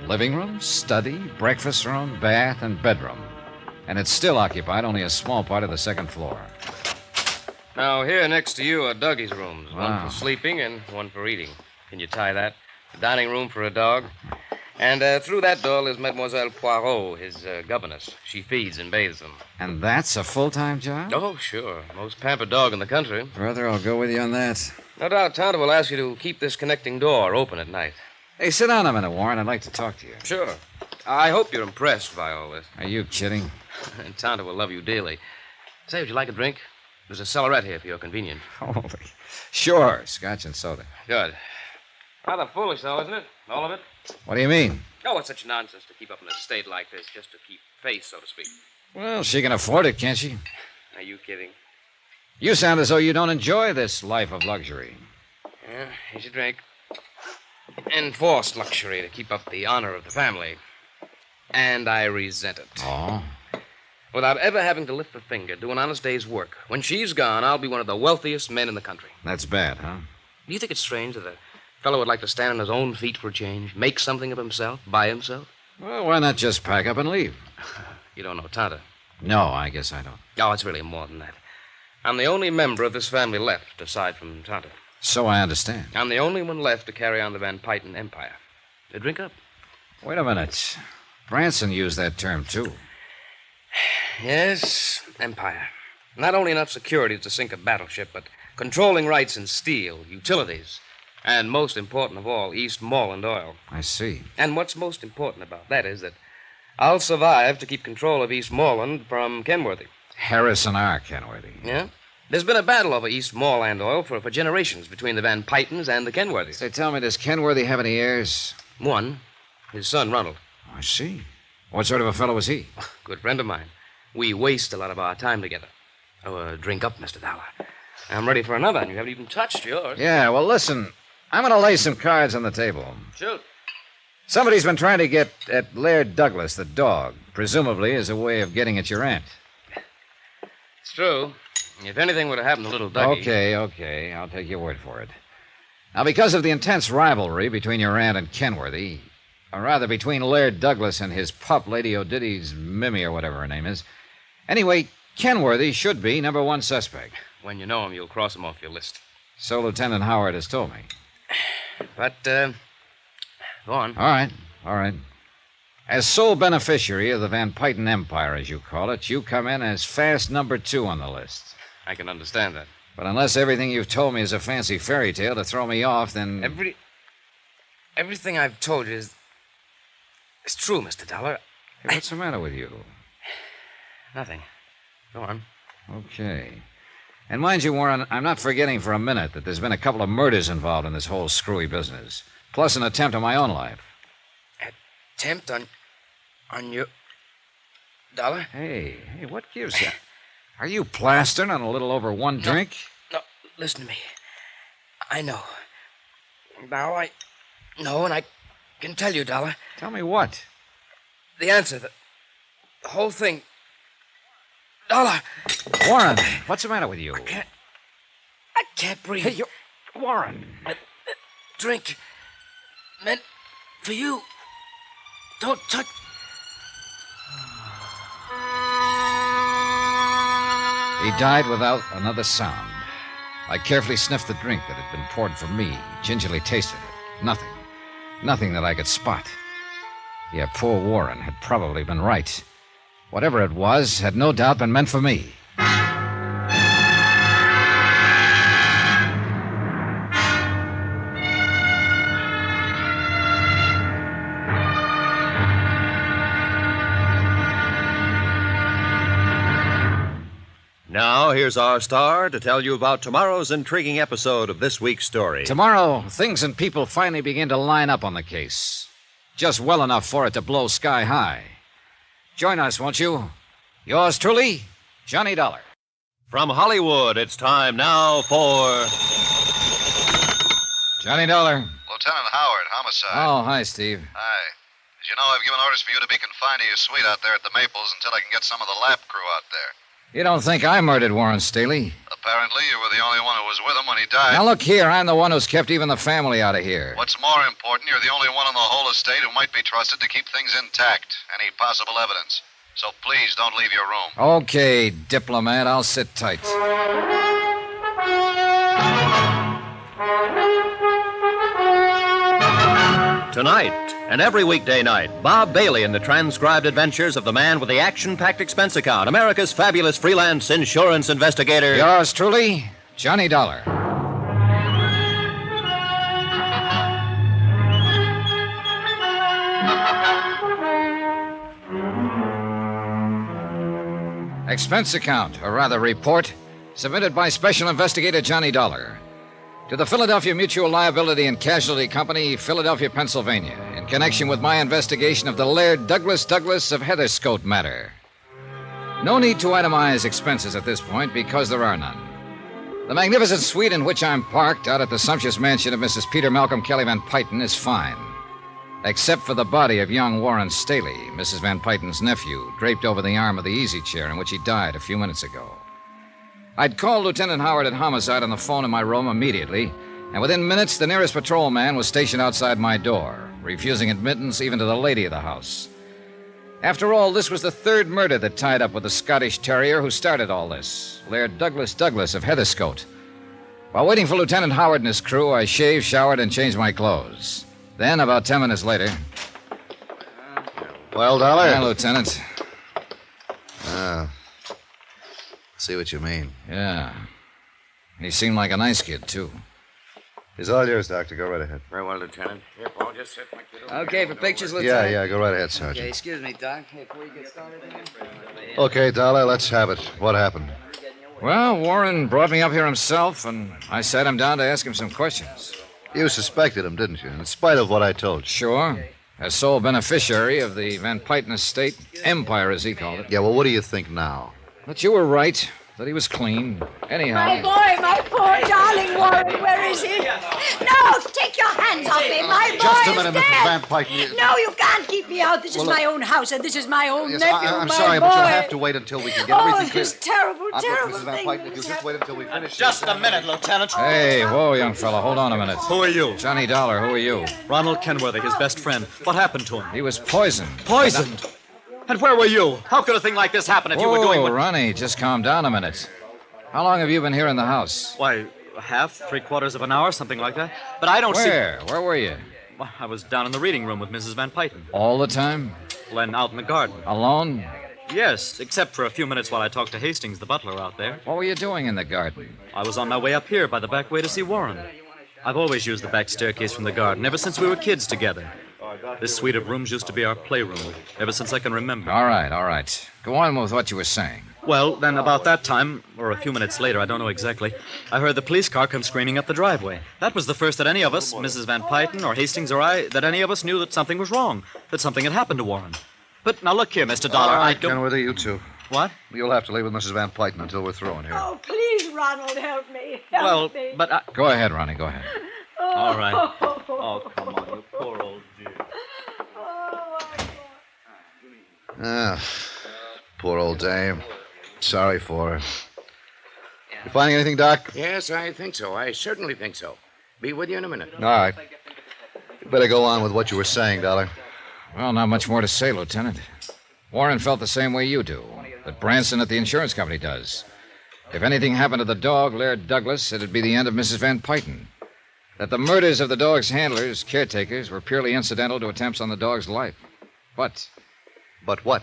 Living room, study, breakfast room, bath, and bedroom. And it still occupied only a small part of the second floor. Now, here next to you are Dougie's rooms. Wow. One for sleeping and one for eating. Can you tie that? The dining room for a dog. And through that door is Mademoiselle Poirot, his governess. She feeds and bathes them. And that's a full-time job? Oh, sure. Most pampered dog in the country. Brother, I'll go with you on that. No doubt Tonto will ask you to keep this connecting door open at night. Hey, sit down a minute, Warren. I'd like to talk to you. Sure. I hope you're impressed by all this. Are you kidding? And Tonto will love you dearly. Say, would you like a drink? There's a cellarette here for your convenience. Holy. Sure, scotch and soda. Good. Rather foolish, though, isn't it? All of it? What do you mean? Oh, it's such nonsense to keep up an estate like this just to keep face, so to speak. Well, she can afford it, can't she? Are you kidding? You sound as though you don't enjoy this life of luxury. Yeah, here's your drink. Enforced luxury to keep up the honor of the family. And I resent it. Oh? Without ever having to lift a finger, do an honest day's work. When she's gone, I'll be one of the wealthiest men in the country. That's bad, huh? Do you think it's strange that a fellow would like to stand on his own feet for a change, make something of himself, by himself? Well, why not just pack up and leave? You don't know Tonto. No, I guess I don't. Oh, it's really more than that. I'm the only member of this family left, aside from Tonto. So I understand. I'm the only one left to carry on the Van Pyton empire. Drink up. Wait a minute. Branson used that term, too. Yes, empire. Not only enough security to sink a battleship, but controlling rights in steel, utilities, and most important of all, Eastmoreland oil. I see. And what's most important about that is that I'll survive to keep control of Eastmoreland from Kenworthy. Harrison R. Kenworthy. Yeah? There's been a battle over Eastmoreland oil for generations between the Van Pytons and the Kenworthys. Say, tell me, does Kenworthy have any heirs? One, his son, Ronald. I see. What sort of a fellow was he? Good friend of mine. We waste a lot of our time together. Oh, drink up, Mr. Dollar. I'm ready for another, and you haven't even touched yours. Yeah, well, listen. I'm going to lay some cards on the table. Shoot. Somebody's been trying to get at Laird Douglas, the dog, presumably as a way of getting at your aunt. It's true. If anything would have happened to little Dougie... Okay. I'll take your word for it. Now, because of the intense rivalry between your aunt and Kenworthy, or rather between Laird Douglas and his pup, Lady O'Diddy's Mimmy, or whatever her name is. Anyway, Kenworthy should be number one suspect. When you know him, you'll cross him off your list. So Lieutenant Howard has told me. But, go on. All right. As sole beneficiary of the Van Pyton Empire, as you call it, you come in as fast number 2 on the list. I can understand that. But unless everything you've told me is a fancy fairy tale to throw me off, then... Everything I've told you is true, Mr. Dollar. Hey, what's the matter with you? Nothing. Go on. Okay. And mind you, Warren, I'm not forgetting for a minute that there's been a couple of murders involved in this whole screwy business, plus an attempt on my own life. Attempt on your... Dollar? Hey, what gives you? Are you plastering on a little over one drink? No, listen to me. I know. Now I know, and I can tell you, Dollar. Tell me what? The answer, the whole thing. Dollar! Warren, what's the matter with you? I can't breathe. Hey, Warren. Drink. Meant for you. Don't touch... He died without another sound. I carefully sniffed the drink that had been poured for me, gingerly tasted it. Nothing that I could spot. Yeah, poor Warren had probably been right. Whatever it was had no doubt been meant for me. Now, here's our star to tell you about tomorrow's intriguing episode of this week's story. Tomorrow, things and people finally begin to line up on the case. Just well enough for it to blow sky high. Join us, won't you? Yours truly, Johnny Dollar. From Hollywood, it's time now for... Johnny Dollar. Lieutenant Howard, homicide. Oh, hi, Steve. Hi. As you know, I've given orders for you to be confined to your suite out there at the Maples until I can get some of the lap crew out there. You don't think I murdered Warren Staley? Apparently, you were the only one who was with him when he died. Now, look here. I'm the one who's kept even the family out of here. What's more important, you're the only one on the whole estate who might be trusted to keep things intact. Any possible evidence. So please don't leave your room. Okay, diplomat. I'll sit tight. Tonight, and every weekday night, Bob Bailey in the transcribed adventures of the man with the action-packed expense account, America's fabulous freelance insurance investigator. Yours truly, Johnny Dollar. Expense account, or rather report, submitted by Special Investigator Johnny Dollar to the Philadelphia Mutual Liability and Casualty Company, Philadelphia, Pennsylvania, in connection with my investigation of the Laird Douglas of Heatherscote matter. No need to itemize expenses at this point because there are none. The magnificent suite in which I'm parked out at the sumptuous mansion of Mrs. Peter Malcolm Kelly Van Pyton is fine. except for the body of young Warren Staley, Mrs. Van Pyten's nephew, draped over the arm of the easy chair in which he died a few minutes ago. I'd called Lieutenant Howard at Homicide on the phone in my room immediately, and within minutes the nearest patrolman was stationed outside my door, refusing admittance even to the lady of the house. After all, this was the third murder that tied up with the Scottish terrier who started all this, Laird Douglas of Heatherscote. While waiting for Lieutenant Howard and his crew, I shaved, showered, and changed my clothes. Then, about 10 minutes later... Well, Dollar? Yeah, Lieutenant. See what you mean. Yeah. He seemed like a nice kid, too. He's all yours, Doctor. Go right ahead. Very well, Lieutenant. Here, Paul, just sit my kiddo. Okay, for pictures, Lieutenant? Yeah, go right ahead, Okay, Sergeant. excuse me, Doc. Hey, before you get started again. Okay, Dollar, let's have it. What happened? Well, Warren brought me up here himself, and I sat him down to ask him some questions. You suspected him, didn't you? In spite of what I told you. Sure. As sole beneficiary of the Van Pyten estate, empire, as he called it. Yeah, well, what do you think now? But you were right, that he was clean. Anyhow... My poor darling Warren, where is he? No, take your hands off him. My boy Just a is minute, dead. Mrs. Van Pyten. No, you can't keep me out. This is my own house, and this is my own Yes, nephew, I'm my sorry, boy. but you'll have to wait until we can get everything clear. This terrible, terrible Mrs. Van thing. Pyten, if you'll just wait until we finish. Just a minute, Lieutenant. Hey, whoa, young fella, hold on a minute. Who are you? Johnny Dollar, who are you? Ronald Kenworthy, his best friend. What happened to him? He was poisoned. Poisoned? And where were you? How could a thing like this happen if you were doing Whoa, what... Ronnie, just calm down a minute. How long have you been here in the house? Why, half, 3/4 of an hour, something like that. But I don't Where? Where were you? see... Well, I was down in the reading room with Mrs. Van Pyten. All the time? Then out in the garden. Alone? Yes, except for a few minutes while I talked to Hastings, the butler, out there. What were you doing in the garden? I was on my way up here by the back way to see Warren. I've always used the back staircase from the garden, ever since we were kids together. This suite of rooms used to be our playroom, ever since I can remember. All right. Go on with what you were saying. Well, then about that time, or a few minutes later, I don't know exactly, I heard the police car come screaming up the driveway. That was the first that any of us, Mrs. Van Pyten or Hastings or I, that any of us knew that something was wrong, that something had happened to Warren. But now look here, Mr. Dollar, All right, I don't... Kenworthy, you two. What? You'll have to leave with Mrs. Van Pyten until we're through in here. Oh, please, Ronald, help me. Well, Help me. but I... Go ahead, Ronnie, go ahead. All right. Oh, come on, you poor old dear. Poor old dame. Sorry for her. You finding anything, Doc? Yes, I think so. I certainly think so. Be with you in a minute. All right. You better go on with what you were saying, Dollar. Well, not much more to say, Lieutenant. Warren felt the same way you do, that Branson at the insurance company does. If anything happened to the dog, Laird Douglas, it'd be the end of Mrs. Van Pyten. That the murders of the dog's handlers, caretakers, were purely incidental to attempts on the dog's life. But what?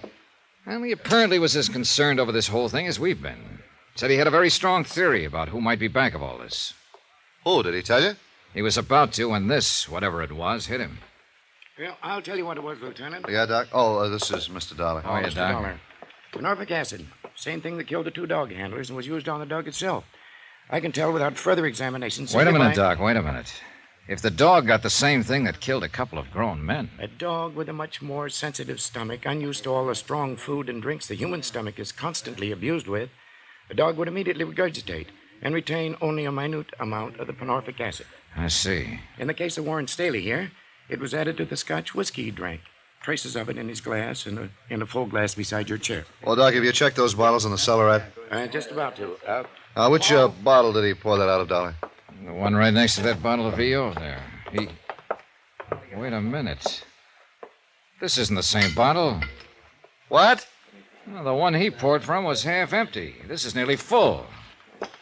Well, he apparently was as concerned over this whole thing as we've been. Said he had a very strong theory about who might be back of all this. Who, did he tell you? He was about to when this, whatever it was, hit him. Well, I'll tell you what it was, Lieutenant. Yeah, Doc? Oh, this is Mr. Dollar. How are you, Mr. Doc? Dollar. Norfolk acid. Same thing that killed the two dog handlers and was used on the dog itself. I can tell without further examination. Wait a minute, simply by- Doc, wait a minute. If the dog got the same thing that killed a couple of grown men... A dog with a much more sensitive stomach, unused to all the strong food and drinks the human stomach is constantly abused with, a dog would immediately regurgitate and retain only a minute amount of the panorphic acid. I see. In the case of Warren Staley here, it was added to the Scotch whiskey he drank. Traces of it in his glass and in a full glass beside your chair. Well, Doc, have you checked those bottles in the cellar, Just about to. Which bottle did he pour that out of, Dollar? The one right next to that bottle of VO there. Wait a minute. This isn't the same bottle. What? Well, the one he poured from was half empty. This is nearly full.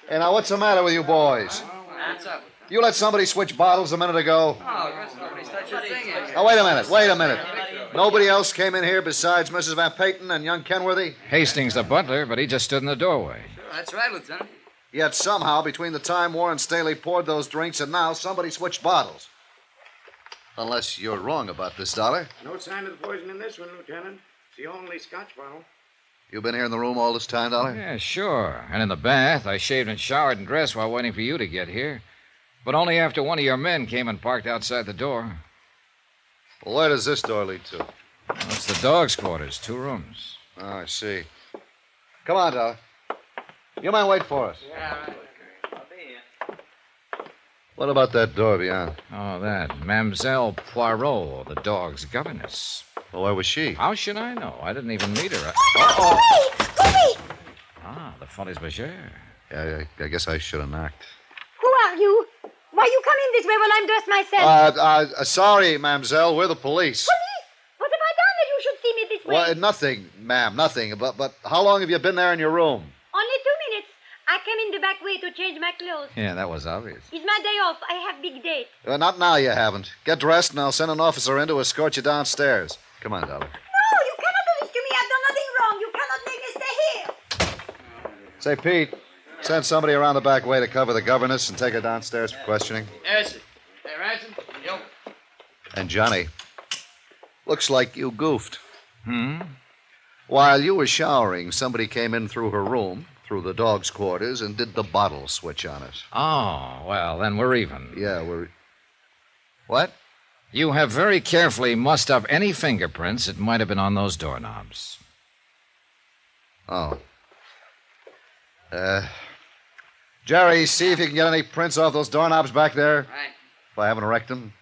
Hey, now, what's the matter with you boys? Hands up. You let somebody switch bottles a minute ago. Oh, nobody's touched a thing here. Now, wait a minute. Nobody else came in here besides Mrs. Van Pyten and young Kenworthy? Hastings, the butler, but he just stood in the doorway. That's right, Lieutenant. Yet somehow, between the time Warren Staley poured those drinks and now, somebody switched bottles. Unless you're wrong about this, Dollar. No sign of the poison in this one, Lieutenant. It's the only Scotch bottle. You been here in the room all this time, Dollar? Yeah, sure. And in the bath, I shaved and showered and dressed while waiting for you to get here. But only after one of your men came and parked outside the door. Well, where does this door lead to? That's the dog's quarters, 2 rooms. Oh, I see. Come on, Dollar. You might wait for us. Yeah, right. I'll be here. What about that door beyond? Oh, that. Mademoiselle Poirot, the dog's governess. Well, where was she? How should I know? I didn't even meet her. Go away! Ah, the folies bergère. Yeah, I guess I should have knocked. Who are you? Why you come in this way while I'm dressed myself? Sorry, mademoiselle. We're the police. Police? What have I done that you should see me this way? Well, nothing, ma'am, nothing. But how long have you been there in your room? Only 2 minutes. I came in the back way to change my clothes. Yeah, that was obvious. It's my day off. I have big date. Not now, you haven't. Get dressed, and I'll send an officer in to escort you downstairs. Come on, darling. No, you cannot do this to me. I've done nothing wrong. You cannot make me stay here. Say, Pete, send somebody around the back way to cover the governess and take her downstairs for questioning. Yes, sir. Hey, Ransom. Yo. And Johnny, looks like you goofed. Hmm? While you were showering, somebody came in through her room, through the dog's quarters, and did the bottle switch on it. Oh, well, then we're even. Yeah, we're... What? You have very carefully mussed up any fingerprints that might have been on those doorknobs. Oh. Jerry, see if you can get any prints off those doorknobs back there. Right. If I haven't wrecked them.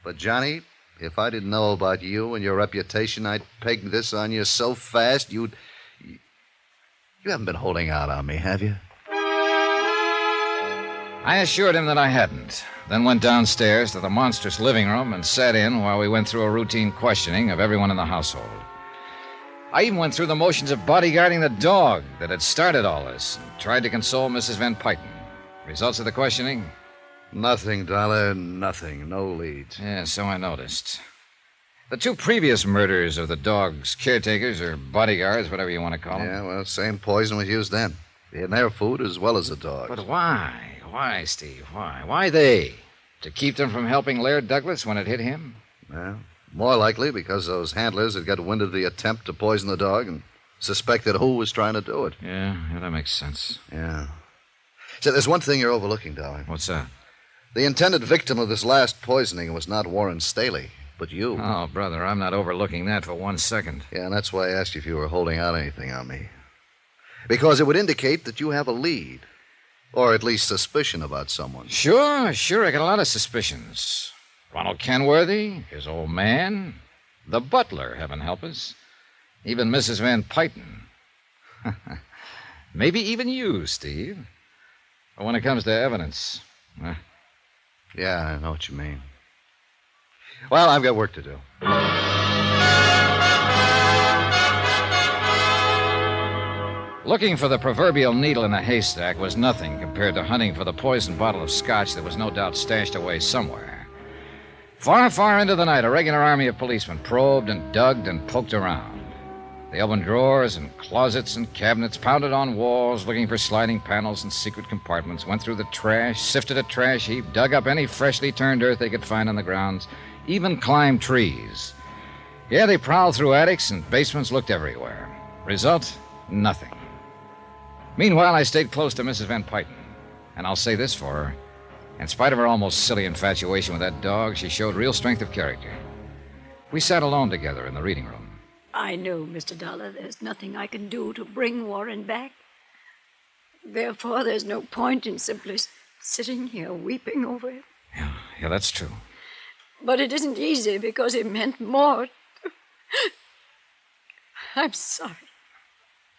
But, Johnny, if I didn't know about you and your reputation, I'd peg this on you so fast you'd... You haven't been holding out on me, have you? I assured him that I hadn't, then went downstairs to the monstrous living room and sat in while we went through a routine questioning of everyone in the household. I even went through the motions of bodyguarding the dog that had started all this and tried to console Mrs. Van Pyten. Results of the questioning? Nothing, Dollar, nothing. No leads. Yeah, so I noticed. The 2 previous murders of the dog's caretakers or bodyguards, whatever you want to call them. Yeah, well, same poison was used then. In their food as well as the dog's. But why? Why, Steve? Why? Why they? To keep them from helping Laird Douglas when it hit him? Well, more likely because those handlers had got wind of the attempt to poison the dog and suspected who was trying to do it. Yeah, that makes sense. Yeah. So there's one thing you're overlooking, darling. What's that? The intended victim of this last poisoning was not Warren Staley, but you. Oh, brother, I'm not overlooking that for 1 second. Yeah, and that's why I asked you if you were holding out anything on me. Because it would indicate that you have a lead. Or at least suspicion about someone. Sure. I got a lot of suspicions. Ronald Kenworthy, his old man, the butler, heaven help us, even Mrs. Van Pyten. Maybe even you, Steve. But when it comes to evidence... Yeah, I know what you mean. Well, I've got work to do. Looking for the proverbial needle in a haystack was nothing compared to hunting for the poisoned bottle of scotch that was no doubt stashed away somewhere. Far, far into the night, a regular army of policemen probed and dug and poked around. They opened drawers and closets and cabinets, pounded on walls, looking for sliding panels and secret compartments, went through the trash, sifted a trash heap, dug up any freshly turned earth they could find on the grounds, even climbed trees. Yeah, they prowled through attics and basements, looked everywhere. Result? Nothing. Meanwhile, I stayed close to Mrs. Van Pyten, and I'll say this for her. In spite of her almost silly infatuation with that dog, she showed real strength of character. We sat alone together in the reading room. I know, Mr. Dollar, there's nothing I can do to bring Warren back. Therefore, there's no point in simply sitting here weeping over it. Yeah, that's true. But it isn't easy because it meant more. I'm sorry.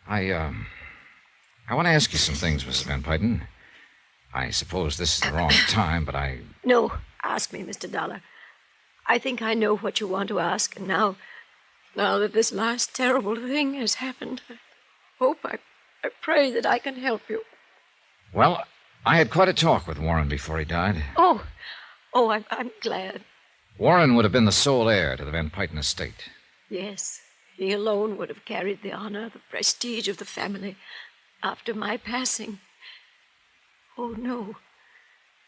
I want to ask you some things, Mrs. Van Pyten. I suppose this is the wrong time, but No, ask me, Mr. Dollar. I think I know what you want to ask, and now that this last terrible thing has happened, I pray that I can help you. Well, I had quite a talk with Warren before he died. Oh, I'm glad. Warren would have been the sole heir to the Van Pyten estate. Yes, he alone would have carried the honor, the prestige of the family after my passing. Oh, no.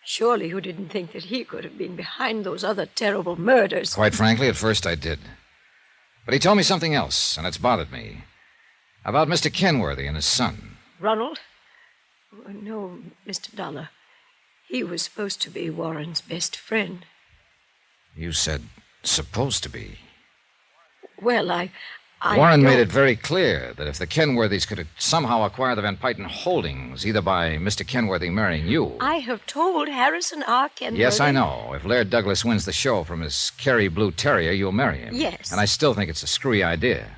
Surely you didn't think that he could have been behind those other terrible murders. Quite frankly, at first I did. But he told me something else, and it's bothered me. About Mr. Kenworthy and his son. Ronald? Oh, no, Mr. Dollar. He was supposed to be Warren's best friend. You said supposed to be. Well, Warren made it very clear that if the Kenworthys could somehow acquire the Van Pyton holdings, either by Mr. Kenworthy marrying you... I have told Harrison R. Kenworthy... Yes, I know. If Laird Douglas wins the show from his Kerry Blue Terrier, you'll marry him. Yes. And I still think it's a screwy idea.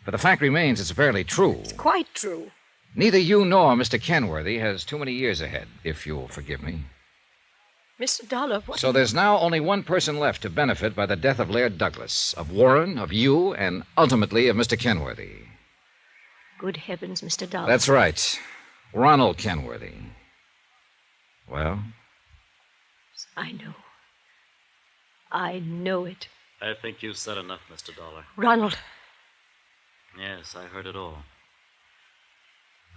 But the fact remains it's fairly true. It's quite true. Neither you nor Mr. Kenworthy has too many years ahead, if you'll forgive me. Mr. Dollar, what... So there's now only one person left to benefit by the death of Laird Douglas, of Warren, of you, and ultimately of Mr. Kenworthy. Good heavens, Mr. Dollar. That's right. Ronald Kenworthy. Well? I know. I know it. I think you've said enough, Mr. Dollar. Ronald. Yes, I heard it all.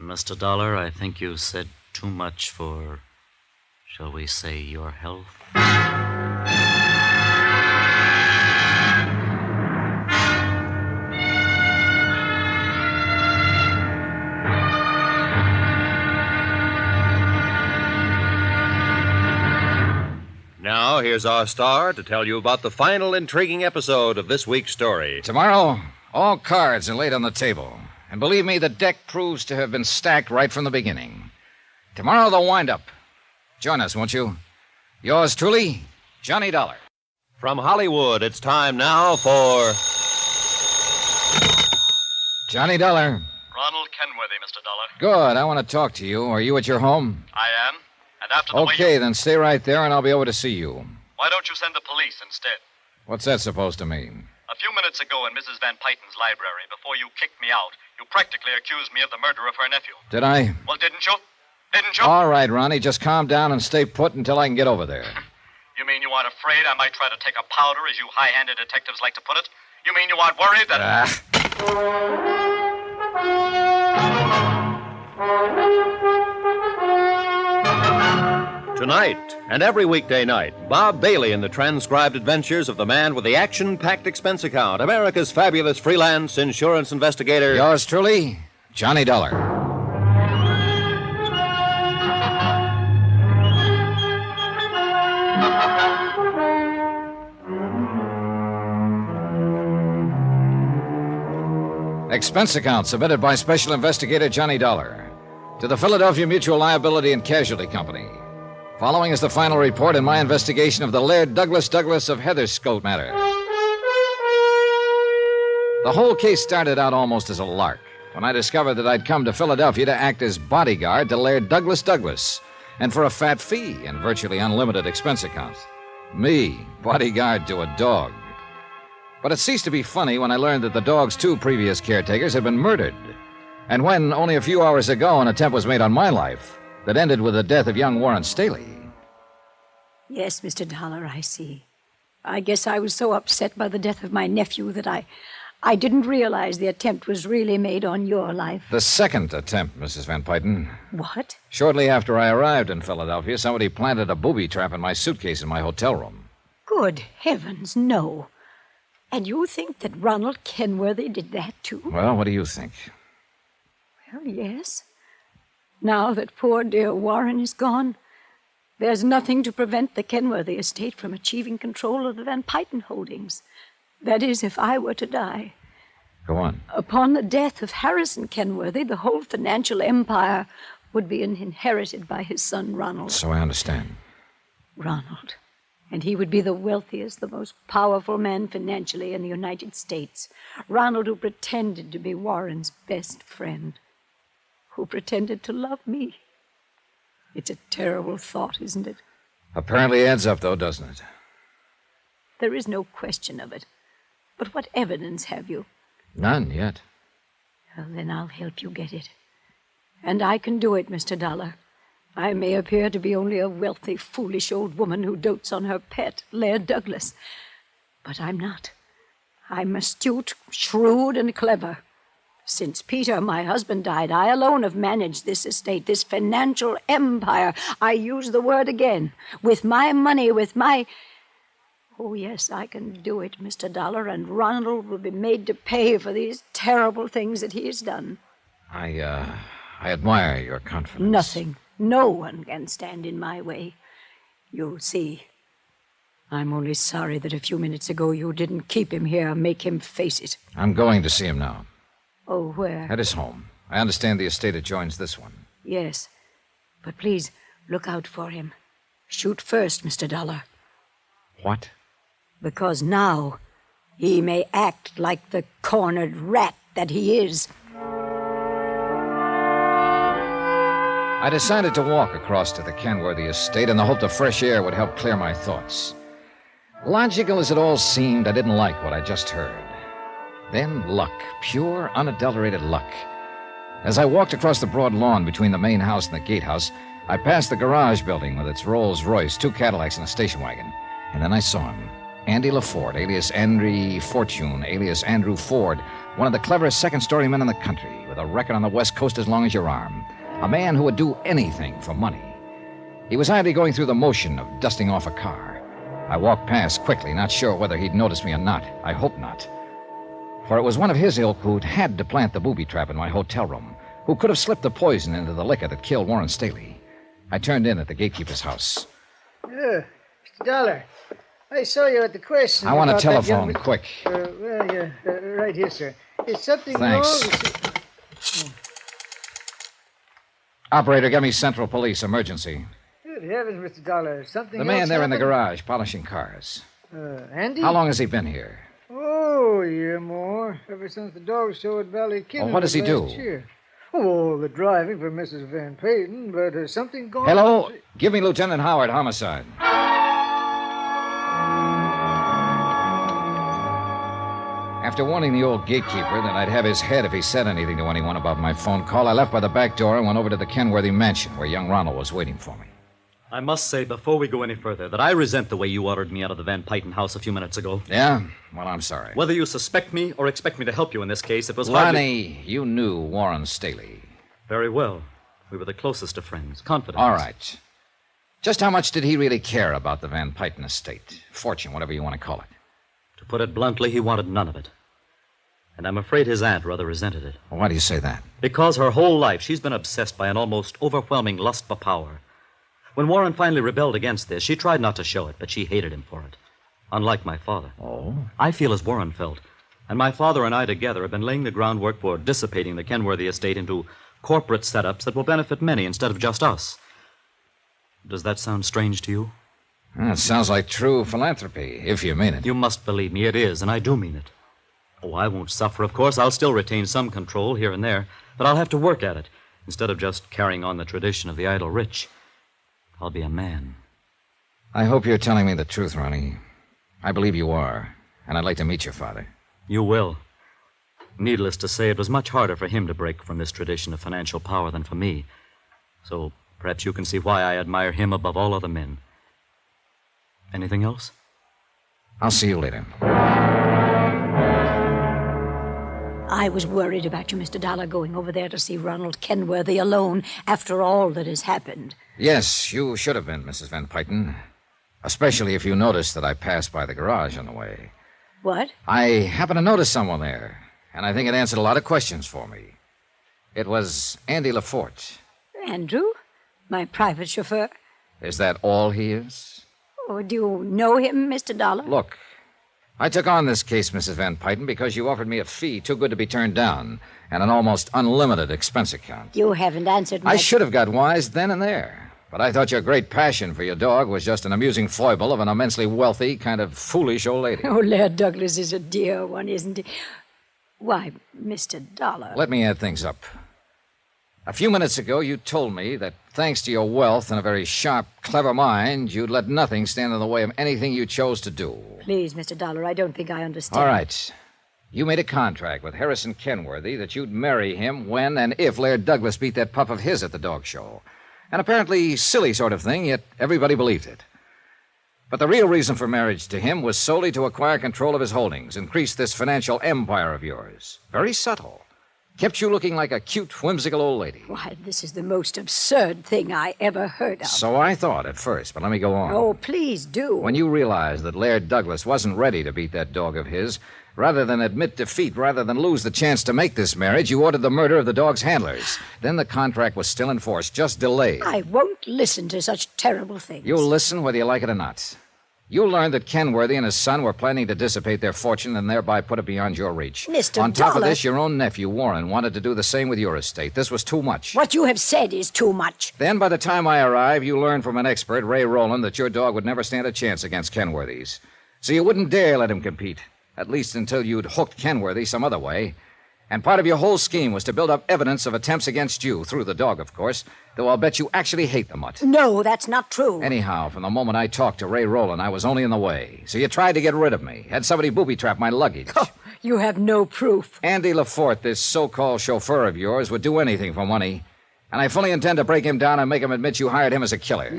Mr. Dollar, I think you've said too much for, shall we say, your health? Now, here's our star to tell you about the final intriguing episode of this week's story. Tomorrow, all cards are laid on the table. And believe me, the deck proves to have been stacked right from the beginning. Tomorrow, the wind-up. Join us, won't you? Yours truly, Johnny Dollar. From Hollywood, it's time now for... Johnny Dollar. Ronald Kenworthy, Mr. Dollar. Good. I want to talk to you. Are you at your home? I am. And after the Okay, then stay right there and I'll be over to see you. Why don't you send the police instead? What's that supposed to mean? A few minutes ago in Mrs. Van Pyton's library, before you kicked me out, you practically accused me of the murder of her nephew. Did I? Well, didn't you? Didn't you? All right, Ronnie, just calm down and stay put until I can get over there. You mean you aren't afraid I might try to take a powder, as you high-handed detectives like to put it? You mean you aren't worried that... Tonight, and every weekday night, Bob Bailey in the transcribed adventures of the man with the action-packed expense account, America's fabulous freelance insurance investigator. Yours truly, Johnny Dollar. Expense account submitted by Special Investigator Johnny Dollar to the Philadelphia Mutual Liability and Casualty Company. Following is the final report in my investigation of the Laird Douglas of Heatherscote matter. The whole case started out almost as a lark when I discovered that I'd come to Philadelphia to act as bodyguard to Laird Douglas, and for a fat fee and virtually unlimited expense accounts. Me, bodyguard to a dog. But it ceased to be funny when I learned that the dog's two previous caretakers had been murdered. And when, only a few hours ago, an attempt was made on my life that ended with the death of young Warren Staley. Yes, Mr. Dollar, I see. I guess I was so upset by the death of my nephew that I didn't realize the attempt was really made on your life. The second attempt, Mrs. Van Pyton. What? Shortly after I arrived in Philadelphia, somebody planted a booby trap in my suitcase in my hotel room. Good heavens, no. And you think that Ronald Kenworthy did that, too? Well, what do you think? Well, yes. Now that poor dear Warren is gone, there's nothing to prevent the Kenworthy estate from achieving control of the Van Pyton holdings. That is, if I were to die. Go on. Upon the death of Harrison Kenworthy, the whole financial empire would be inherited by his son, Ronald. So I understand. Ronald. And he would be the wealthiest, the most powerful man financially in the United States. Ronald, who pretended to be Warren's best friend. Who pretended to love me. It's a terrible thought, isn't it? Apparently adds up, though, doesn't it? There is no question of it. But what evidence have you? None yet. Well, then I'll help you get it. And I can do it, Mr. Dollar. I may appear to be only a wealthy, foolish old woman who dotes on her pet, Laird Douglas. But I'm not. I'm astute, shrewd, and clever. Since Peter, my husband, died, I alone have managed this estate, this financial empire. I use the word again. With my money, with my... Oh, yes, I can do it, Mr. Dollar, and Ronald will be made to pay for these terrible things that he has done. I admire your confidence. Nothing. No one can stand in my way. You see, I'm only sorry that a few minutes ago you didn't keep him here, make him face it. I'm going to see him now. Oh, where? At his home. I understand the estate adjoins this one. Yes. But please, look out for him. Shoot first, Mr. Dollar. What? Because now he may act like the cornered rat that he is. I decided to walk across to the Kenworthy estate in the hope the fresh air would help clear my thoughts. Logical as it all seemed, I didn't like what I just heard. Then luck, pure, unadulterated luck. As I walked across the broad lawn between the main house and the gatehouse, I passed the garage building with its Rolls Royce, 2 Cadillacs, and a station wagon. And then I saw him. Andy LaForte, alias Henry Fortune, alias Andrew Ford, one of the cleverest second-story men in the country, with a record on the West Coast as long as your arm. A man who would do anything for money. He was idly going through the motion of dusting off a car. I walked past quickly, not sure whether he'd noticed me or not. I hope not. For it was one of his ilk who'd had to plant the booby trap in my hotel room, who could have slipped the poison into the liquor that killed Warren Staley. I turned in at the gatekeeper's house. Mr. Dollar, I saw you at the question. I want a about that telephone, young... quick. Right here, sir. Is something Thanks. wrong? Operator, get me Central Police, emergency. Good heavens, Mr. Dollar. Something The man else there in the happened? garage, polishing cars. Andy? How long has he been here? Oh, a year more. Ever since the dog show at Valley Kidney. Well, what does he do? last year. Oh, the driving for Mrs. Van Payton, but something going Hello? on. Give me Lieutenant Howard, homicide. After warning the old gatekeeper that I'd have his head if he said anything to anyone about my phone call, I left by the back door and went over to the Kenworthy mansion where young Ronald was waiting for me. I must say, before we go any further, that I resent the way you ordered me out of the Van Payton house a few minutes ago. Yeah? Well, I'm sorry. Whether you suspect me or expect me to help you in this case, it was hardly... Lonnie, you knew Warren Staley. Very well. We were the closest of friends, confidants. All right. Just how much did he really care about the Van Payton estate? Fortune, whatever you want to call it. To put it bluntly, he wanted none of it. And I'm afraid his aunt rather resented it. Well, why do you say that? Because her whole life she's been obsessed by an almost overwhelming lust for power. When Warren finally rebelled against this, she tried not to show it, but she hated him for it. Unlike my father. Oh? I feel as Warren felt. And my father and I together have been laying the groundwork for dissipating the Kenworthy estate into corporate setups that will benefit many instead of just us. Does that sound strange to you? It sounds like true philanthropy, if you mean it. You must believe me, it is, and I do mean it. Oh, I won't suffer, of course. I'll still retain some control here and there, but I'll have to work at it instead of just carrying on the tradition of the idle rich. I'll be a man. I hope you're telling me the truth, Ronnie. I believe you are, and I'd like to meet your father. You will. Needless to say, it was much harder for him to break from this tradition of financial power than for me. So perhaps you can see why I admire him above all other men. Anything else? I'll see you later. I was worried about you, Mr. Dollar, going over there to see Ronald Kenworthy alone after all that has happened. Yes, you should have been, Mrs. Van Payton. Especially if you noticed that I passed by the garage on the way. What? I happened to notice someone there, and I think it answered a lot of questions for me. It was Andy LaForte. Andrew? My private chauffeur? Is that all he is? Oh, do you know him, Mr. Dollar? Look, I took on this case, Mrs. Van Payton, because you offered me a fee too good to be turned down and an almost unlimited expense account. You haven't answered my... I should have got wise then and there, but I thought your great passion for your dog was just an amusing foible of an immensely wealthy, kind of foolish old lady. Oh, Laird Douglas is a dear one, isn't he? Why, Mr. Dollar... Let me add things up. A few minutes ago, you told me that thanks to your wealth and a very sharp, clever mind, you'd let nothing stand in the way of anything you chose to do. Please, Mr. Dollar, I don't think I understand. All right. You made a contract with Harrison Kenworthy that you'd marry him when and if Laird Douglas beat that pup of his at the dog show. An apparently silly sort of thing, yet everybody believed it. But the real reason for marriage to him was solely to acquire control of his holdings, increase this financial empire of yours. Very subtle. Kept you looking like a cute, whimsical old lady. Why, this is the most absurd thing I ever heard of. So I thought at first, but let me go on. Oh, please do. When you realized that Laird Douglas wasn't ready to beat that dog of his, rather than admit defeat, rather than lose the chance to make this marriage, you ordered the murder of the dog's handlers. Then the contract was still in force, just delayed. I won't listen to such terrible things. You'll listen whether you like it or not. You learned that Kenworthy and his son were planning to dissipate their fortune and thereby put it beyond your reach. Mr. On top of Dollar. this, your own nephew, Warren, wanted to do the same with your estate. This was too much. What you have said is too much. Then, by the time I arrived, you learned from an expert, Ray Rowland, that your dog would never stand a chance against Kenworthy's. So you wouldn't dare let him compete, at least until you'd hooked Kenworthy some other way. And part of your whole scheme was to build up evidence of attempts against you, through the dog, of course, though I'll bet you actually hate the mutt. No, that's not true. Anyhow, from the moment I talked to Ray Rowland, I was only in the way. So you tried to get rid of me, had somebody booby-trap my luggage. Oh, you have no proof. Andy LaForte, this so-called chauffeur of yours, would do anything for money. And I fully intend to break him down and make him admit you hired him as a killer.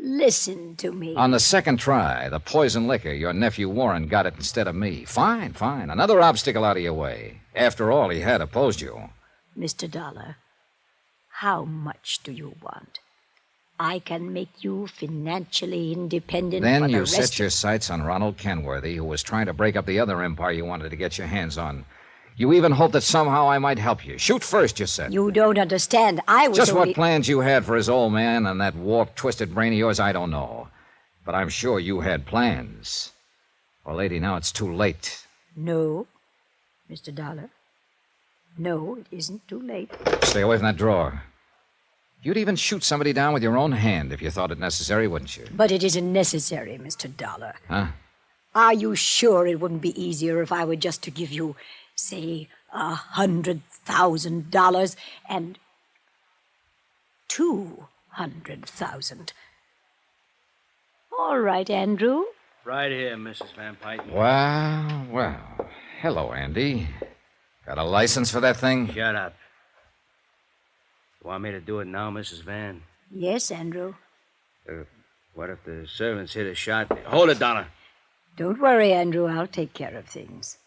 Listen to me. On the second try, the poison liquor, your nephew Warren got it instead of me. Fine. Another obstacle out of your way. After all, he had opposed you. Mr. Dollar, how much do you want? I can make you financially independent Then for the you rest set your sights on Ronald Kenworthy, who was trying to break up the other empire you wanted to get your hands on. You even hoped that somehow I might help you. Shoot first, you said. You don't understand. I was Just only... what plans you had for his old man and that warped, twisted brain of yours, I don't know. But I'm sure you had plans. Well, lady, now it's too late. No, Mr. Dollar. No, it isn't too late. Stay away from that drawer. You'd even shoot somebody down with your own hand if you thought it necessary, wouldn't you? But it isn't necessary, Mr. Dollar. Huh? Are you sure it wouldn't be easier if I were just to give you, say, $100,000 and $200,000? All right, Andrew. Right here, Mrs. Van Pyten. Well. Hello, Andy. Got a license for that thing? Shut up. You want me to do it now, Mrs. Van? Yes, Andrew. What if the servants hit a shot? Hold it, Donna. Don't worry, Andrew. I'll take care of things.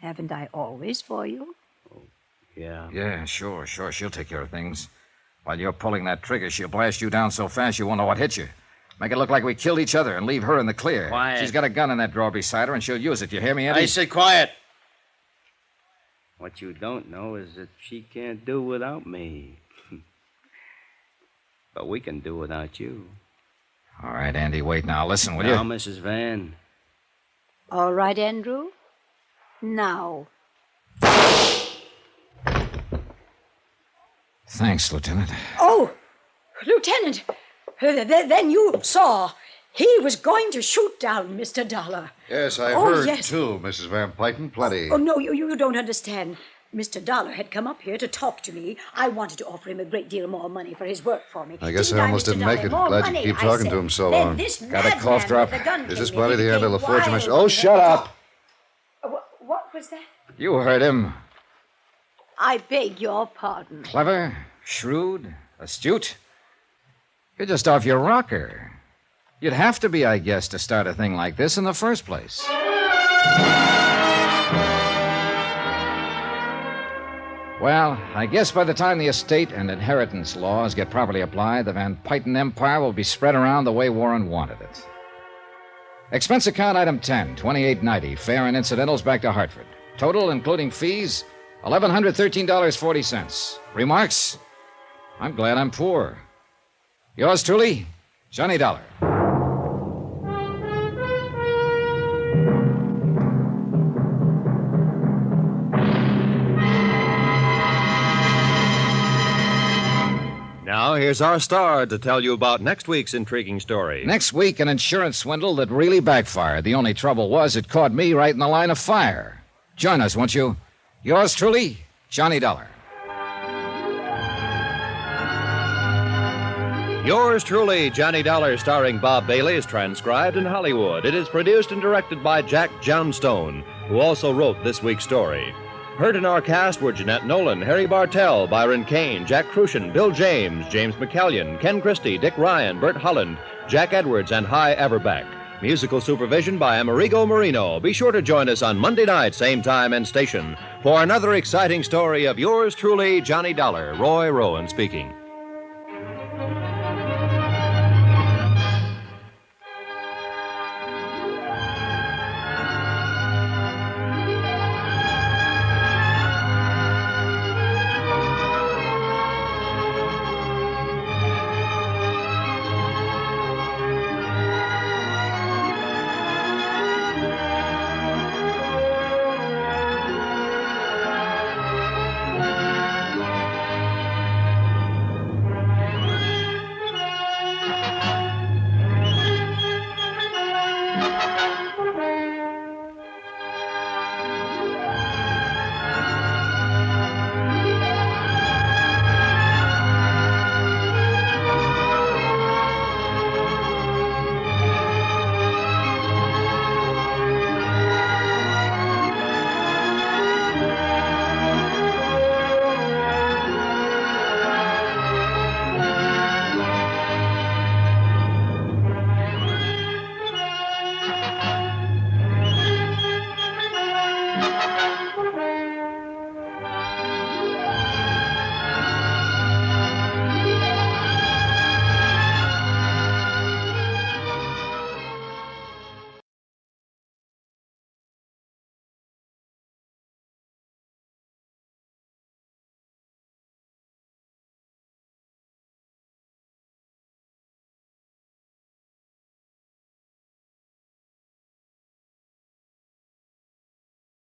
Haven't I always for you? Yeah. Yeah, sure. She'll take care of things. While you're pulling that trigger, she'll blast you down so fast you won't know what hit you. Make it look like we killed each other and leave her in the clear. Quiet. She's got a gun in that drawer beside her, and she'll use it. You hear me, Andy? I said quiet. What you don't know is that she can't do without me. But we can do without you. All right, Andy, wait now. Listen, will you? Now, Mrs. Van. All right, Andrew. Now. Thanks, Lieutenant. Oh, Lieutenant. Then you saw. He was going to shoot down Mr. Dollar. Yes, I Oh, heard, yes. too, Mrs. Van Pyten. Plenty. Oh, no, you don't understand. Mr. Dollar had come up here to talk to me. I wanted to offer him a great deal more money for his work for me. I guess Didn't I almost Mr. didn't make Dollar? it. More Glad money, you keep I talking said. to him so Then long. this Got a madman cough drop? with the gun Is came this in. Buddy He the Andy became LaForge? wild. Oh, shut up! What was that? You heard him. I beg your pardon. Clever, shrewd, astute. You're just off your rocker. You'd have to be, I guess, to start a thing like this in the first place. Well, I guess by the time the estate and inheritance laws get properly applied, the Van Pyten empire will be spread around the way Warren wanted it. Expense account item 10, $28.90, fare and incidentals back to Hartford. Total, including fees, $1,113.40. Remarks? I'm glad I'm poor. Yours truly, Johnny Dollar. Now, here's our star to tell you about next week's intriguing story. Next week, an insurance swindle that really backfired. The only trouble was it caught me right in the line of fire. Join us, won't you? Yours truly, Johnny Dollar. Yours truly, Johnny Dollar, starring Bob Bailey, is transcribed in Hollywood. It is produced and directed by Jack Johnstone, who also wrote this week's story. Heard in our cast were Jeanette Nolan, Harry Bartell, Byron Kane, Jack Crucian, Bill James, James McCallion, Ken Christie, Dick Ryan, Bert Holland, Jack Edwards, and Hy Averback. Musical supervision by Amerigo Marino. Be sure to join us on Monday night, same time and station, for another exciting story of yours truly, Johnny Dollar. Roy Rowan speaking. Thank you.